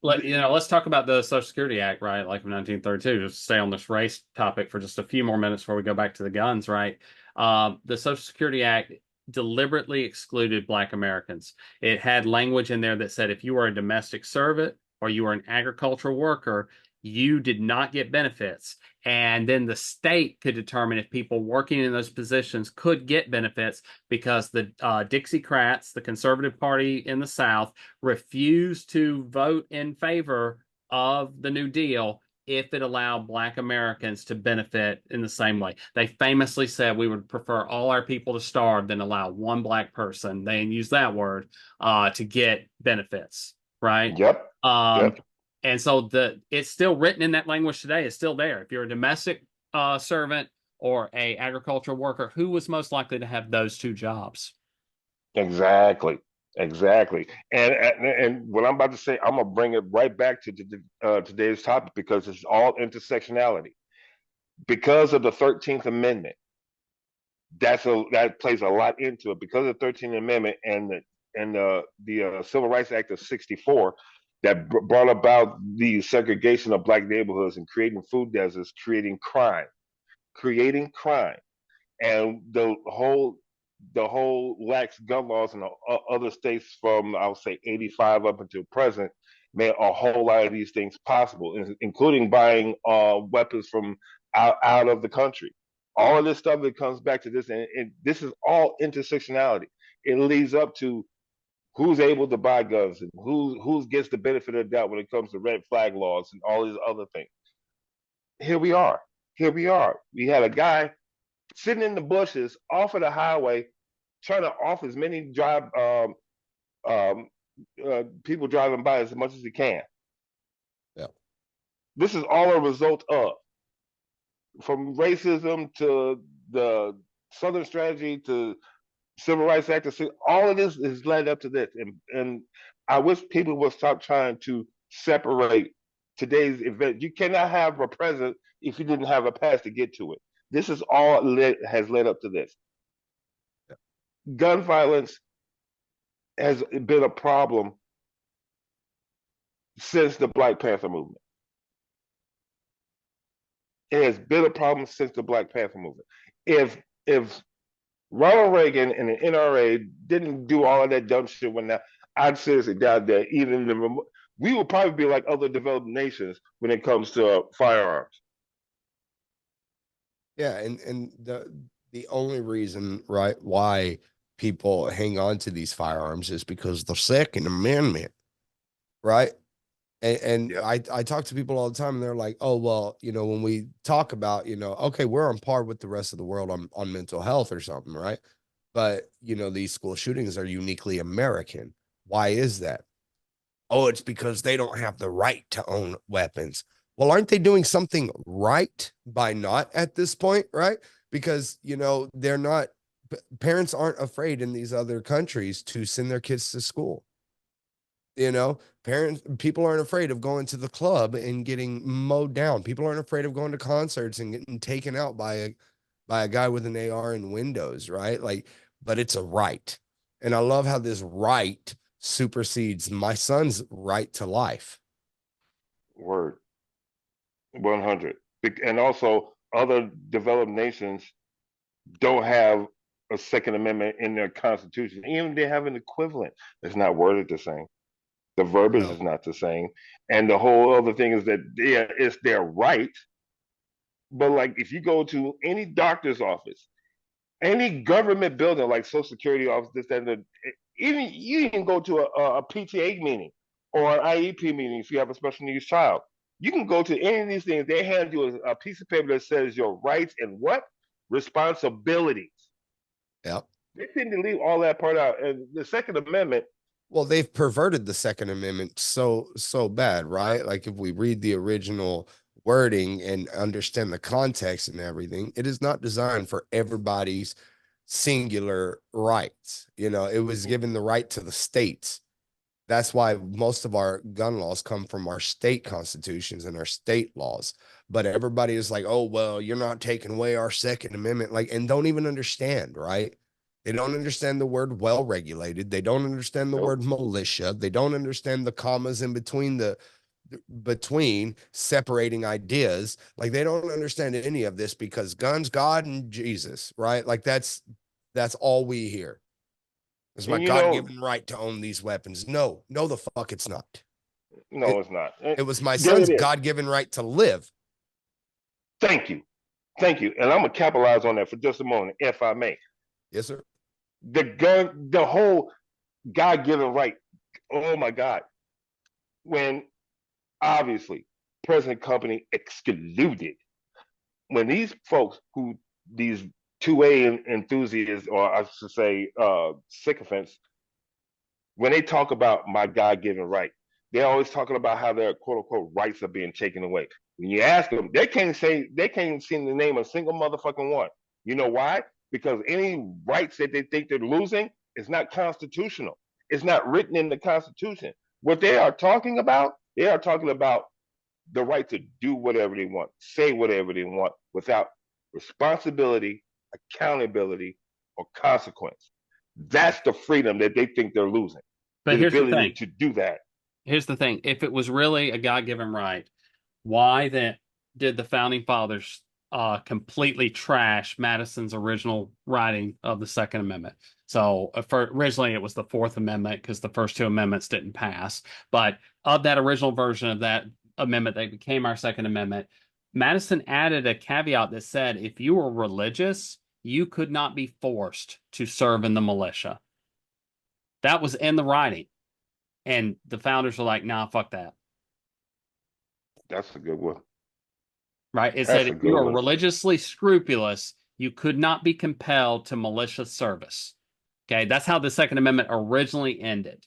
Let's talk about the Social Security Act, right? Like from 1932. Just stay on this race topic for just a few more minutes before we go back to the guns, right? The Social Security Act deliberately excluded Black Americans. It had language in there that said if you were a domestic servant or you were an agricultural worker, you did not get benefits. And then the state could determine if people working in those positions could get benefits because the Dixiecrats, the conservative party in the South, refused to vote in favor of the New Deal if it allowed Black Americans to benefit in the same way. They famously said we would prefer all our people to starve than allow one Black person, they use that word, to get benefits, right? Yep. Yep. And so it's still written in that language today. It's still there. If you're a domestic servant or a agricultural worker, who was most likely to have those two jobs? Exactly. And what I'm about to say, I'm gonna bring it right back to today's topic because it's all intersectionality. Because of the 13th Amendment, that plays a lot into it. Because of the 13th Amendment and the Civil Rights Act of '64 that brought about the segregation of black neighborhoods and creating food deserts, creating crime, and the whole lax gun laws in other states from I'll say '85 up until present made a whole lot of these things possible, including buying weapons from out of the country. All of this stuff that comes back to this, and this is all intersectionality. It leads up to who's able to buy guns and who gets the benefit of the doubt when it comes to red flag laws and all these other things. Here we are. Here we are. We had a guy sitting in the bushes off of the highway trying to off as many um, people driving by as much as he can. Yeah. This is all a result of from racism to the Southern strategy to Civil Rights Act. All of this has led up to this, and I wish people would stop trying to separate today's event. You cannot have a present if you didn't have a past to get to it. This is all has led up to this. Yeah. Gun violence has been a problem since the Black Panther movement. It has been a problem since the Black Panther movement. If Ronald Reagan and the NRA didn't do all of that dumb shit when that, I'd seriously doubt that we would probably be like other developed nations when it comes to firearms. Yeah, and the only reason, right, why people hang on to these firearms is because the Second Amendment, right? And Yeah. I talk to people all the time and they're like, oh, well, when we talk about, okay, we're on par with the rest of the world on mental health or something, right? But, these school shootings are uniquely American. Why is that? Oh, it's because they don't have the right to own weapons. Well, aren't they doing something right by not at this point, right? Because, they're not, parents aren't afraid in these other countries to send their kids to school. People aren't afraid of going to the club and getting mowed down. People aren't afraid of going to concerts and getting taken out by a guy with an AR in windows, right? But it's a right. And I love how this right supersedes my son's right to life. Word. 100. And also, other developed nations don't have a Second Amendment in their constitution. Even if they have an equivalent, it's not worded the same. The verbiage is not the same. And the whole other thing is that it's their right. But like if you go to any doctor's office, Any government building like Social Security office, this, that, and the, even you can go to a PTA meeting or an IEP meeting if you have a special needs child. You can go to any of these things. They hand you a piece of paper that says your rights and what responsibilities. Yep. They tend to leave all that part out. And the Second Amendment. Well, they've perverted the Second Amendment so bad, right? Like if we read the original wording and understand the context and everything, it is not designed for everybody's singular rights. You know, it was given the right to the states. That's why most of our gun laws come from our state constitutions and our state laws. But everybody is like, oh, well, you're not taking away our Second Amendment, like, and don't even understand, right? They don't understand the word well regulated. They don't understand the word militia. They don't understand the commas in between separating ideas. Like they don't understand any of this because guns, God, and Jesus, right? Like that's all we hear. It's my God-given right to own these weapons. No, the fuck it's not. No, it's not. It was my son's God-given right to live. Thank you. And I'm gonna capitalize on that for just a moment, if I may. Yes, sir. The whole God-given right. Oh my God. When obviously present company excluded, when these folks these 2A enthusiasts, or I should say sycophants, when they talk about my God-given right, they're always talking about how their quote unquote rights are being taken away. When you ask them, they can't seem to name a single motherfucking one. You know why? Because any rights that they think they're losing is not constitutional. It's not written in the Constitution. What they are talking about the right to do whatever they want, say whatever they want without responsibility, accountability, or consequence. That's the freedom that they think they're losing. But here's the thing. To do that. Here's the thing. If it was really a God-given right, why then did the founding fathers completely trash Madison's original writing of the Second Amendment? So originally it was the Fourth Amendment because the first two amendments didn't pass. But of that original version of that amendment that became our Second Amendment, Madison added a caveat that said if you were religious, you could not be forced to serve in the militia. That was in the writing. And the founders were like, nah, fuck that. That's a good one. Right? It said if you are religiously scrupulous, you could not be compelled to militia service. Okay? That's how the Second Amendment originally ended.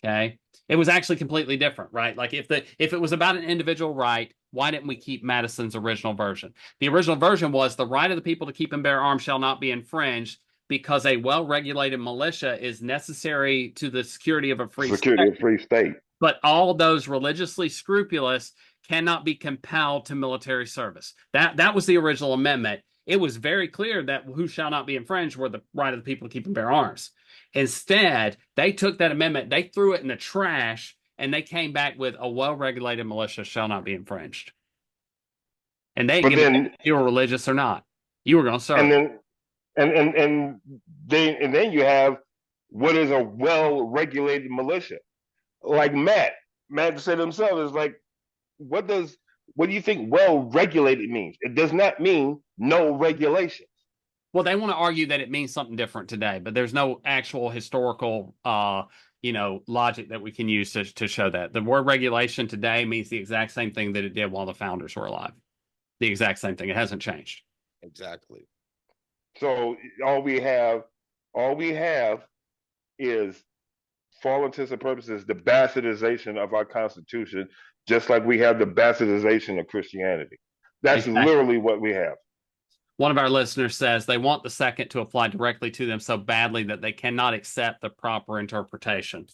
Okay? It was actually completely different, right? Like if it was about an individual right, why didn't we keep Madison's original version? The original version was the right of the people to keep and bear arms shall not be infringed because a well-regulated militia is necessary to the security of a free state. But all those religiously scrupulous cannot be compelled to military service. That was the original amendment. It was very clear that who shall not be infringed were the right of the people to keep and bear arms. Instead, they took that amendment, they threw it in the trash, and they came back with a well-regulated militia shall not be infringed. And they didn't give if you were religious or not. You were going to serve. And then you have what is a well-regulated militia. Like Matt said himself, is like, what do you think well-regulated means? It does not mean no regulations. Well, they want to argue that it means something different today, but there's no actual historical logic that we can use to show that. The word regulation today means the exact same thing that it did while the founders were alive. The exact same thing. It hasn't changed. Exactly. So all we have is, for all intents and purposes, the bastardization of our Constitution, just like we have the bastardization of Christianity. That's literally what we have. One of our listeners says they want the second to apply directly to them so badly that they cannot accept the proper interpretation.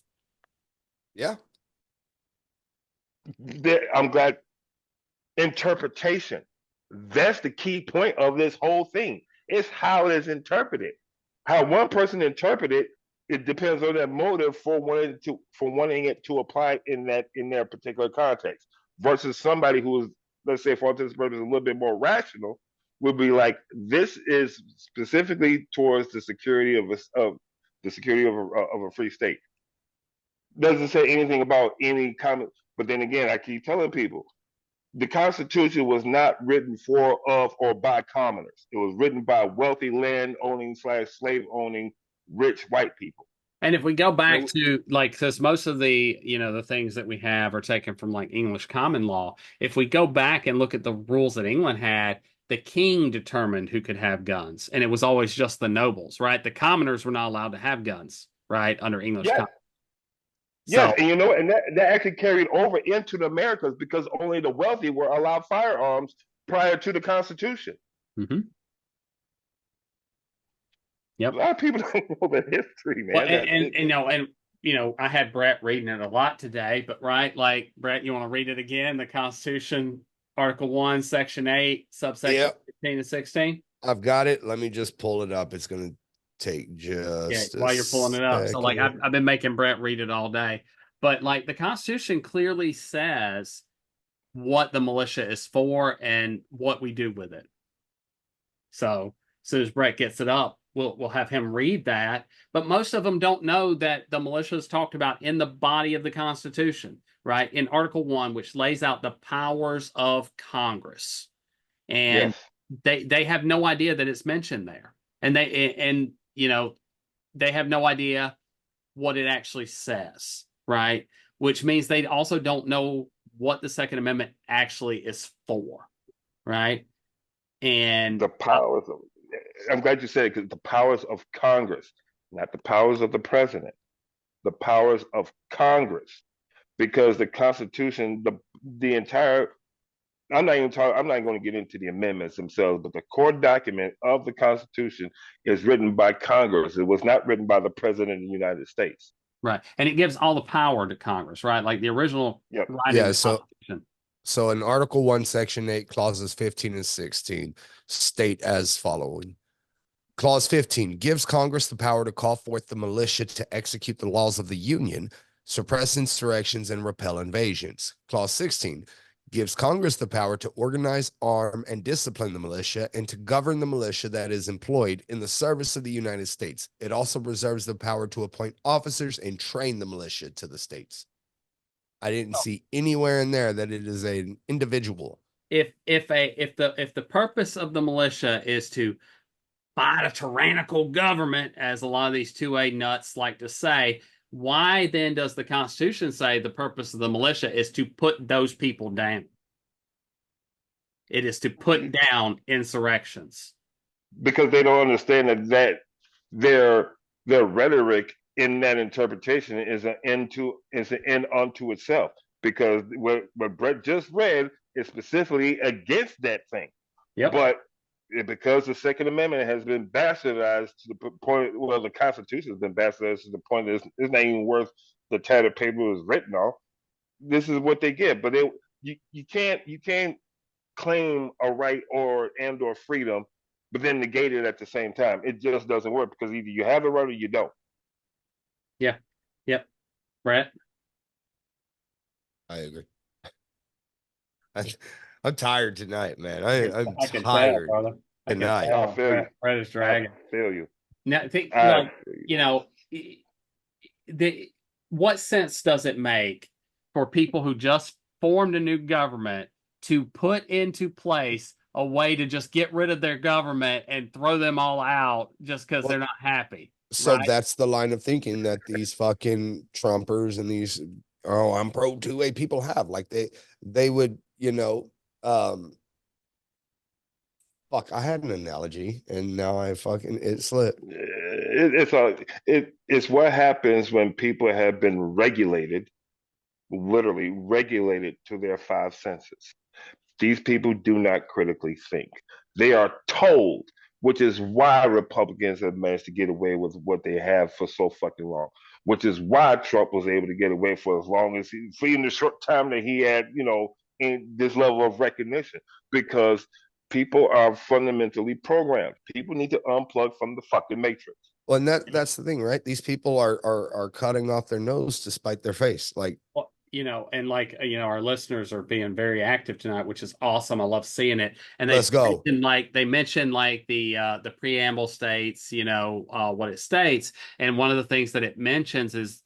Yeah. I'm glad. Interpretation. That's the key point of this whole thing. It's how it is interpreted. How one person interpreted it depends on their motive for wanting it to apply in their particular context, versus somebody who is, let's say, for this purpose, a little bit more rational, would be like, this is specifically towards the security of a free state. Doesn't say anything about any comment. But then again, I keep telling people, the Constitution was not written for, of, or by commoners. It was written by wealthy land owning / slave owning rich white people. And if we go back to like, because most of the, the things that we have are taken from like English common law. If we go back and look at the rules that England had, the king determined who could have guns, and it was always just the nobles, right? The commoners were not allowed to have guns, right, under English. Yes, yes, and and that actually carried over into the Americas because only the wealthy were allowed firearms prior to the Constitution. Mm-hmm. Yep. A lot of people don't know the history, man. Well, and I had Brett reading it a lot today, but right, like Brett, you want to read it again? The Constitution, Article 1, Section 8, subsection 15 and 16. I've got it. Let me just pull it up. It's going to take just while you're pulling it up. So like I've been making Brett read it all day, but like the Constitution clearly says what the militia is for and what we do with it. So as soon as Brett gets it up, we'll have him read that. But most of them don't know that the militia is talked about in the body of the Constitution, right? In Article 1, which lays out the powers of Congress. And they have no idea that it's mentioned there. And they have no idea what it actually says, right? Which means they also don't know what the Second Amendment actually is for, right? And the powers of, I'm glad you said it, because the powers of Congress, not the powers of the president, the powers of Congress, because the Constitution, the entire, I'm not going to get into the amendments themselves, but the core document of the Constitution is written by Congress. It was not written by the President of the United States. Right. And it gives all the power to Congress, right? Like the original writing of the Constitution. So in Article 1, Section 8, clauses 15 and 16 state as following. Clause 15 gives Congress the power to call forth the militia to execute the laws of the Union, suppress insurrections, and repel invasions. Clause 16 gives Congress the power to organize, arm, and discipline the militia and to govern the militia that is employed in the service of the United States. It also reserves the power to appoint officers and train the militia to the states. I didn't see anywhere in there that it is an individual. If the purpose of the militia is to fight a tyrannical government, as a lot of these 2A nuts like to say, why then does the Constitution say the purpose of the militia is to put those people down? It is to put down insurrections. Because they don't understand that their rhetoric in that interpretation is an end unto itself. Because what Brett just read is specifically against that thing. Yep. But because the Second Amendment has been bastardized to the point, well, the Constitution has been bastardized to the point that it's not even worth the tattered paper it was written on. This is what they get, but you can't claim a right or freedom, but then negate it at the same time. It just doesn't work because either you have the right or you don't. Yeah. Yep. Brett? I agree. I'm tired tonight, man. I'm tired tonight. I feel you. Brett is dragging. I feel you. Now, what sense does it make for people who just formed a new government to put into place a way to just get rid of their government and throw them all out just because they're not happy? So right? That's the line of thinking that these fucking Trumpers and these, I'm pro 2A people have. Like they would, fuck, I had an analogy and now it slipped. It's what happens when people have been regulated, literally regulated to their five senses. These people do not critically think. They are told, which is why Republicans have managed to get away with what they have for so fucking long, which is why Trump was able to get away for as long as for even the short time that he had, in this level of recognition, because people are fundamentally programmed. People need to unplug from the fucking matrix. Well, and that's the thing, right? These people are cutting off their nose to spite their face. Like, well, our listeners are being very active tonight, which is awesome. I love seeing it. And let's go. They mentioned the preamble states, what it states. And one of the things that it mentions is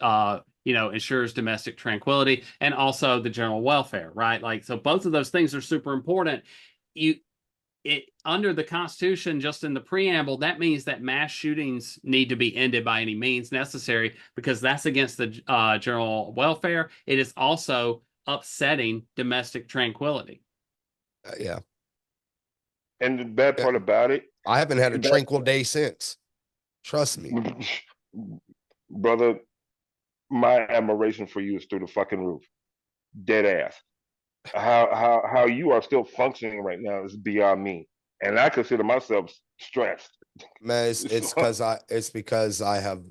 ensures domestic tranquility and also the general welfare, right? Like, so both of those things are super important. It under the Constitution, just in the preamble, that means that mass shootings need to be ended by any means necessary because that's against the general welfare. It is also upsetting domestic tranquility. Yeah. And the bad part about it, I haven't had a tranquil day since. Trust me. brother, my admiration for you is through the fucking roof. Dead ass. How you are still functioning right now is beyond me. And I consider myself stressed. Man, it's because I have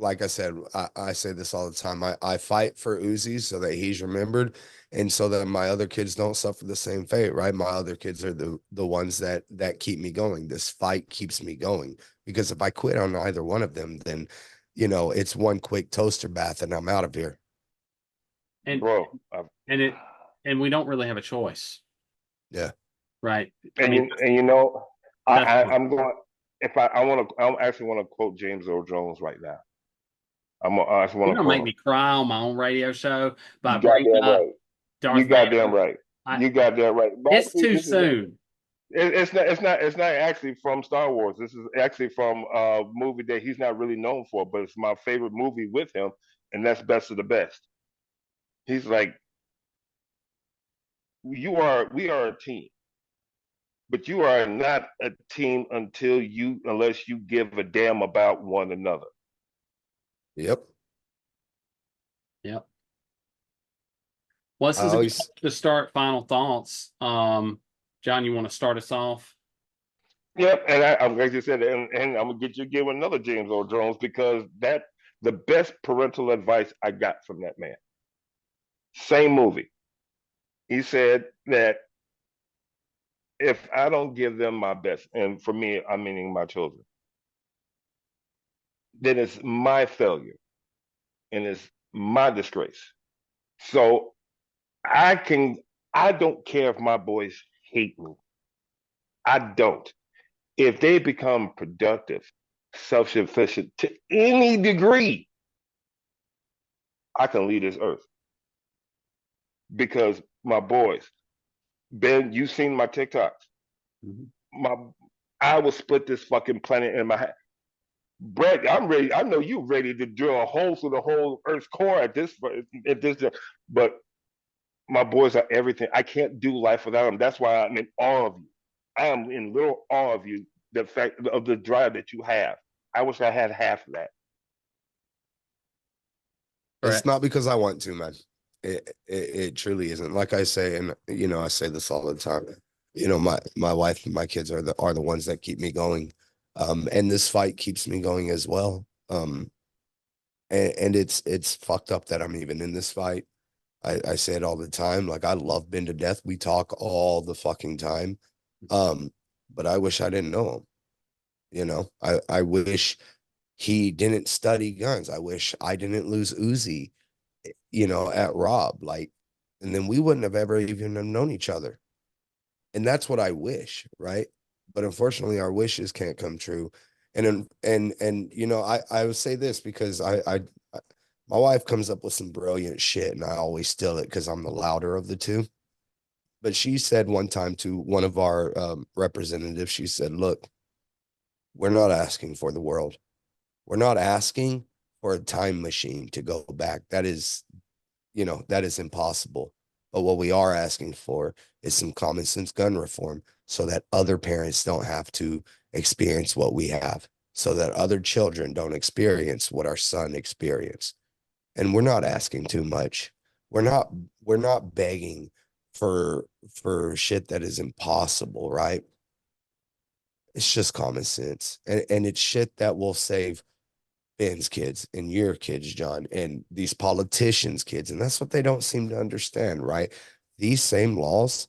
like I said, I say this all the time. I fight for Uzi so that he's remembered and so that my other kids don't suffer the same fate, right? My other kids are the ones that keep me going. This fight keeps me going because if I quit on either one of them, then it's one quick toaster bath and I'm out of here. And bro, and we don't really have a choice. Yeah. Right. I'm going I actually want to quote James Earl Jones right now. I just want to make me cry on my own radio show by bringing up Darth You got damn Vader. right. You got damn right. It's too soon. It's not actually from Star Wars. This is actually from a movie that he's not really known for, but it's my favorite movie with him, and that's Best of the Best. He's like, we are a team, but you are not a team unless you give a damn about one another. Yep. Well, this is to start final thoughts. John, you want to start us off? Yep, and I'm like you said, and I'm gonna get you to give another James Earl Jones because that the best parental advice I got from that man. Same movie. He said that if I don't give them my best, and for me, I'm meaning my children, then it's my failure and it's my disgrace. So I don't care if my boys hate me. I don't. If they become productive, self-sufficient to any degree, I can leave this earth. Because my boys, Ben, you've seen my TikToks. Mm-hmm. I will split this fucking planet in my hand. Brett, I'm ready. I know you're ready to drill a hole through the whole Earth's core at this, but my boys are everything. I can't do life without them. That's why I'm in awe of you. I am in little awe of you. The fact of the drive that you have. I wish I had half of that. It's not because I want to, man. It truly isn't. Like I say, and I say this all the time. My wife and my kids are the ones that keep me going. And this fight keeps me going as well. And it's fucked up that I'm even in this fight. I say it all the time. Like, I love Ben to death. We talk all the fucking time. But I wish I didn't know him. I wish he didn't study guns. I wish I didn't lose Uzi, at Rob. Like, and then we wouldn't have ever even have known each other. And that's what I wish, right? But unfortunately, our wishes can't come true. And I would say this because my wife comes up with some brilliant shit, and I always steal it because I'm the louder of the two. But she said one time to one of our representatives, she said, "Look, we're not asking for the world. We're not asking for a time machine to go back. That is impossible. But what we are asking for is some common sense gun reform so that other parents don't have to experience what we have, so that other children don't experience what our son experienced." And we're not asking too much. We're not begging for shit that is impossible, right? It's just common sense. And it's shit that will save Ben's kids and your kids, John, and these politicians' kids. And that's what they don't seem to understand, right? These same laws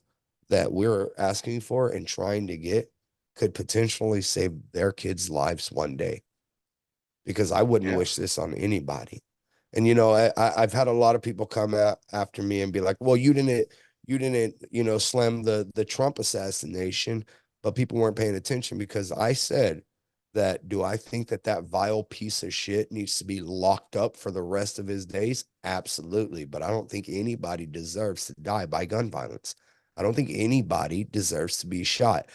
that we're asking for and trying to get could potentially save their kids' lives one day. Because I wouldn't wish this on anybody. And, I've had a lot of people come out after me and be like, well, you didn't, slam the Trump assassination, but people weren't paying attention because I said that do I think that that vile piece of shit needs to be locked up for the rest of his days? Absolutely. But I don't think anybody deserves to die by gun violence. I don't think anybody deserves to be shot.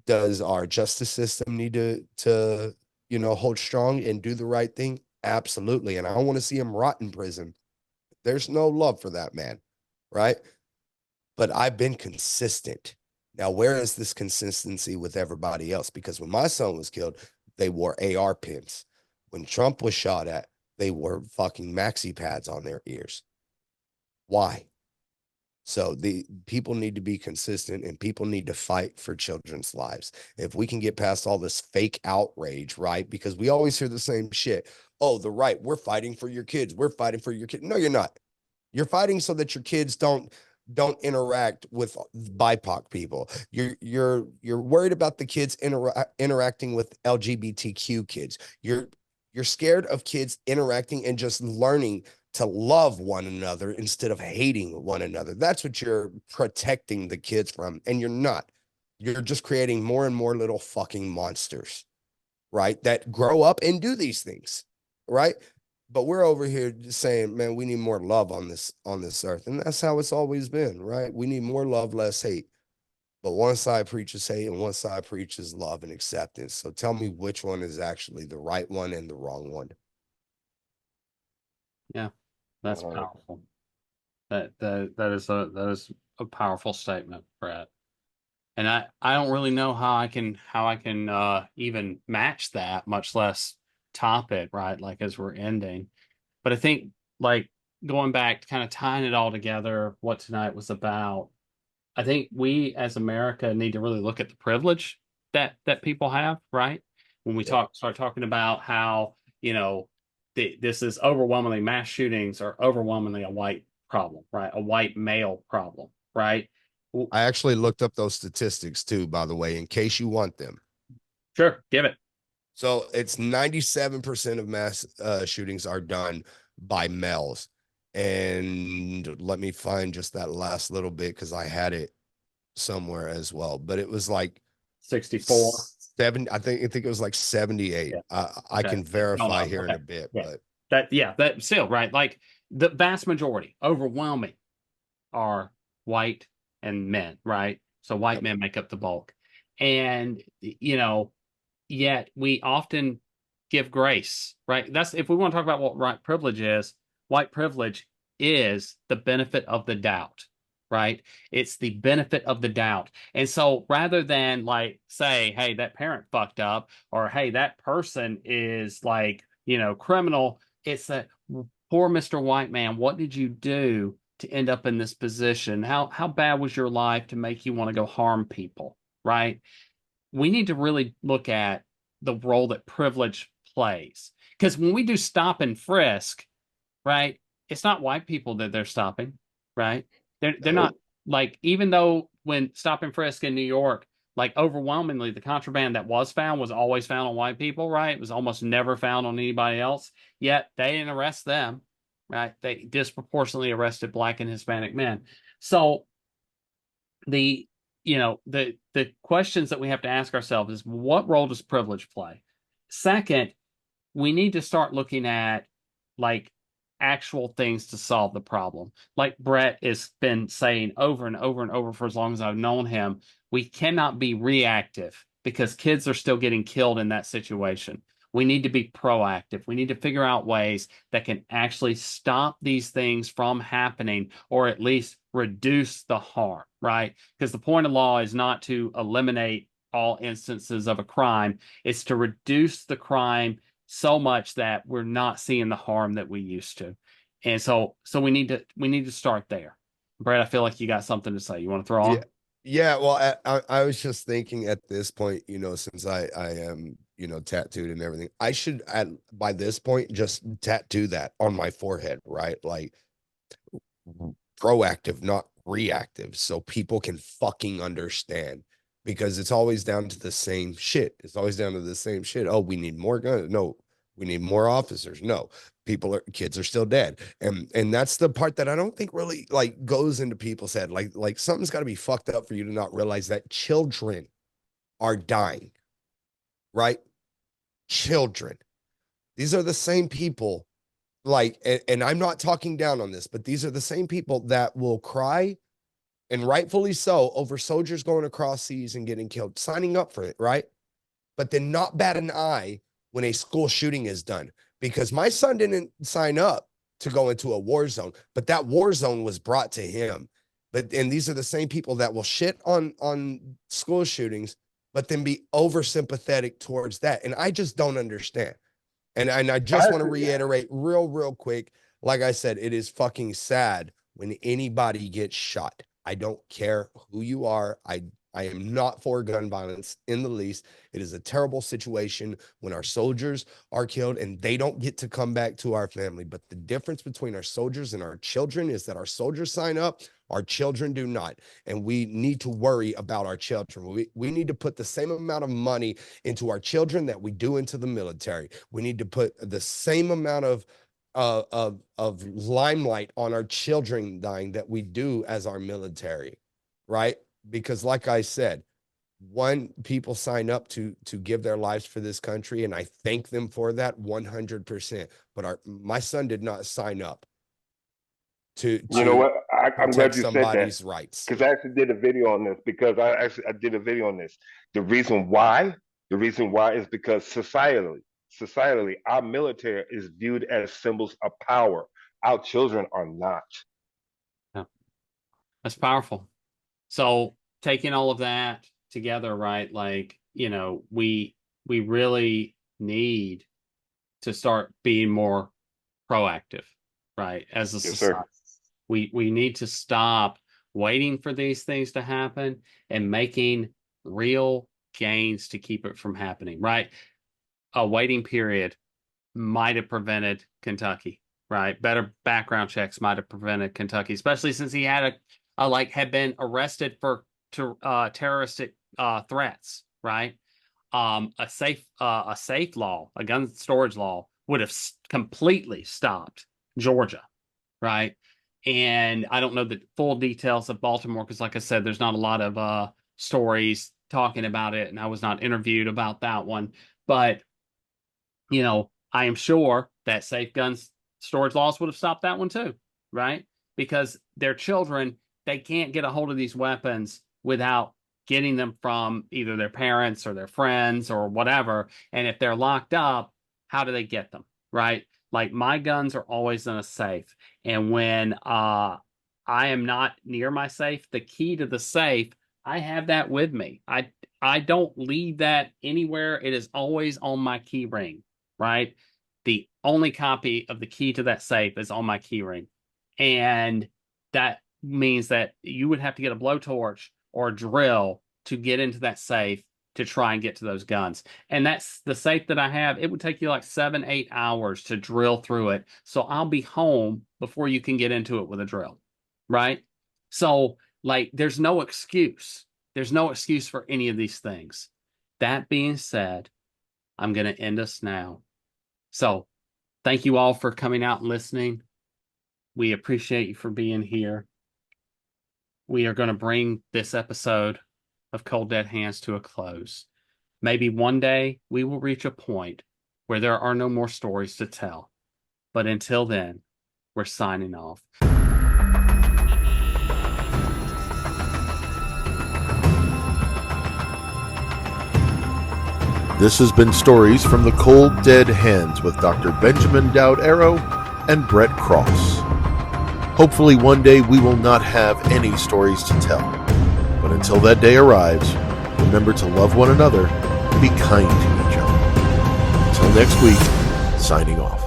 Does our justice system need to hold strong and do the right thing? Absolutely. And I don't want to see him rot in prison. There's no love for that man, right? But I've been consistent. Now, where is this consistency with everybody else? Because when my son was killed, they wore AR pins. When Trump was shot at, they wore fucking maxi pads on their ears. Why? So the people need to be consistent, and people need to fight for children's lives. If we can get past all this fake outrage, right? Because we always hear the same shit. Oh, the right, we're fighting for your kids. We're fighting for your kids. No, you're not. You're fighting so that your kids don't interact with BIPOC people. You're worried about the kids interacting with LGBTQ kids. You're scared of kids interacting and just learning to love one another instead of hating one another. That's what you're protecting the kids from, and you're not. You're just creating more and more little fucking monsters, right? That grow up and do these things, right? But we're over here just saying, man, we need more love on this earth. And that's how it's always been, right? We need more love, less hate. But one side preaches hate and one side preaches love and acceptance. So tell me which one is actually the right one and the wrong one. Yeah, that's powerful. That is a powerful statement, Brett. And I don't really know how I can even match that, much less top it, right? Like as we're ending. But I think like going back to kind of tying it all together, what tonight was about, I think we as America need to really look at the privilege that people have, right? When we start talking about how, this is overwhelmingly mass shootings are overwhelmingly a white problem, right? A white male problem, right? I actually looked up those statistics too, by the way, in case you want them. Sure, give it. So it's 97% of mass shootings are done by males. And let me find just that last little bit because I had it somewhere as well. But it was like 64. 7. I think it was like 78. Yeah. I can verify here in a bit, yeah. but that still right. Like the vast majority, overwhelming, are white and men, right? So white men make up the bulk. And yet we often give grace, right? That's if we want to talk about what white privilege is the benefit of the doubt, right? It's the benefit of the doubt. And so rather than like say, hey, that parent fucked up, or hey, that person is like, criminal, it's that poor Mr. White man, what did you do to end up in this position? How bad was your life to make you want to go harm people, right? We need to really look at the role that privilege plays. Because when we do stop and frisk, right, it's not white people that they're stopping, right? They're not like, even though when stop and frisk in New York, like overwhelmingly the contraband that was found was always found on white people, right? It was almost never found on anybody else. Yet they didn't arrest them, right? They disproportionately arrested Black and Hispanic men. So the the questions that we have to ask ourselves is, what role does privilege play? Second, we need to start looking at like actual things to solve the problem. Like Brett has been saying over and over and over for as long as I've known him, we cannot be reactive because kids are still getting killed in that situation. We need to be proactive. We need to figure out ways that can actually stop these things from happening, or at least reduce the harm, right? Because the point of law is not to eliminate all instances of a crime. It's to reduce the crime so much that we're not seeing the harm that we used to. And so we need to start there. Brett, I feel like you got something to say. You want to throw on? Yeah, well, I was just thinking at this point, since I am, tattooed and everything, I should by this point just tattoo that on my forehead, right? Like proactive, not reactive, so people can fucking understand, because it's always down to the same shit. It's always down to the same shit. Oh, we need more guns. No, we need more officers. No, kids are still dead. And that's the part that I don't think really like goes into people's head. Like something's got to be fucked up for you to not realize that children are dying, right? children. These are the same people, like, and I'm not talking down on this, but these are the same people that will cry, and rightfully so, over soldiers going across seas and getting killed, signing up for it, right? But then not bat an eye when a school shooting is done, because my son didn't sign up to go into a war zone, but that war zone was brought to him. And these are the same people that will shit on school shootings, but then be over sympathetic towards that. And I just don't understand. And I just want to reiterate real quick. Like I said, it is fucking sad when anybody gets shot. I don't care who you are. I am not for gun violence in the least. It is a terrible situation when our soldiers are killed and they don't get to come back to our family. But the difference between our soldiers and our children is that our soldiers sign up, our children do not. And we need to worry about our children. We need to put the same amount of money into our children that we do into the military. We need to put the same amount of limelight on our children dying that we do as our military, right? Because like I said, people sign up to give their lives for this country, and I thank them for that 100%. But my son did not sign up to you know what? I'm glad you said somebody's that, rights. because I actually did a video on this. I did a video on this. The reason why is because societally, our military is viewed as symbols of power. Our children are not. Yeah. That's powerful. So taking all of that together, right? Like, you know, we really need to start being more proactive, right? As a society. Sir. We need to stop waiting for these things to happen and making real gains to keep it from happening, right? A waiting period might have prevented Kentucky, right? Better background checks might have prevented Kentucky, especially since he had had been arrested for terroristic threats, right? A safe law, a gun storage law, would have completely stopped Georgia, right? And I don't know the full details of Baltimore because, like I said, there's not a lot of stories talking about it, and I was not interviewed about that one. But, you know, I am sure that safe gun storage laws would have stopped that one too, right? Because their children, they can't get a hold of these weapons without getting them from either their parents or their friends or whatever. And if they're locked up, how do they get them, right? Like, my guns are always in a safe. And when I am not near my safe, the key to the safe, I have that with me. I don't leave that anywhere. It is always on my key ring, right? The only copy of the key to that safe is on my key ring. And that means that you would have to get a blowtorch or a drill to get into that safe to try and get to those guns. And that's the safe that I have. It would take you like 7-8 hours to drill through it. So I'll be home before you can get into it with a drill, right? So, like, there's no excuse. There's no excuse for any of these things. That being said, I'm going to end us now. So thank you all for coming out and listening. We appreciate you for being here. We are going to bring this episode of Cold Dead Hands to a close. Maybe one day we will reach a point where there are no more stories to tell. But until then, we're signing off. This has been Stories from the Cold Dead Hands with Dr. Benjamin Dowd-Arrow and Brett Cross. Hopefully one day we will not have any stories to tell. But until that day arrives, remember to love one another and be kind to each other. Until next week, signing off.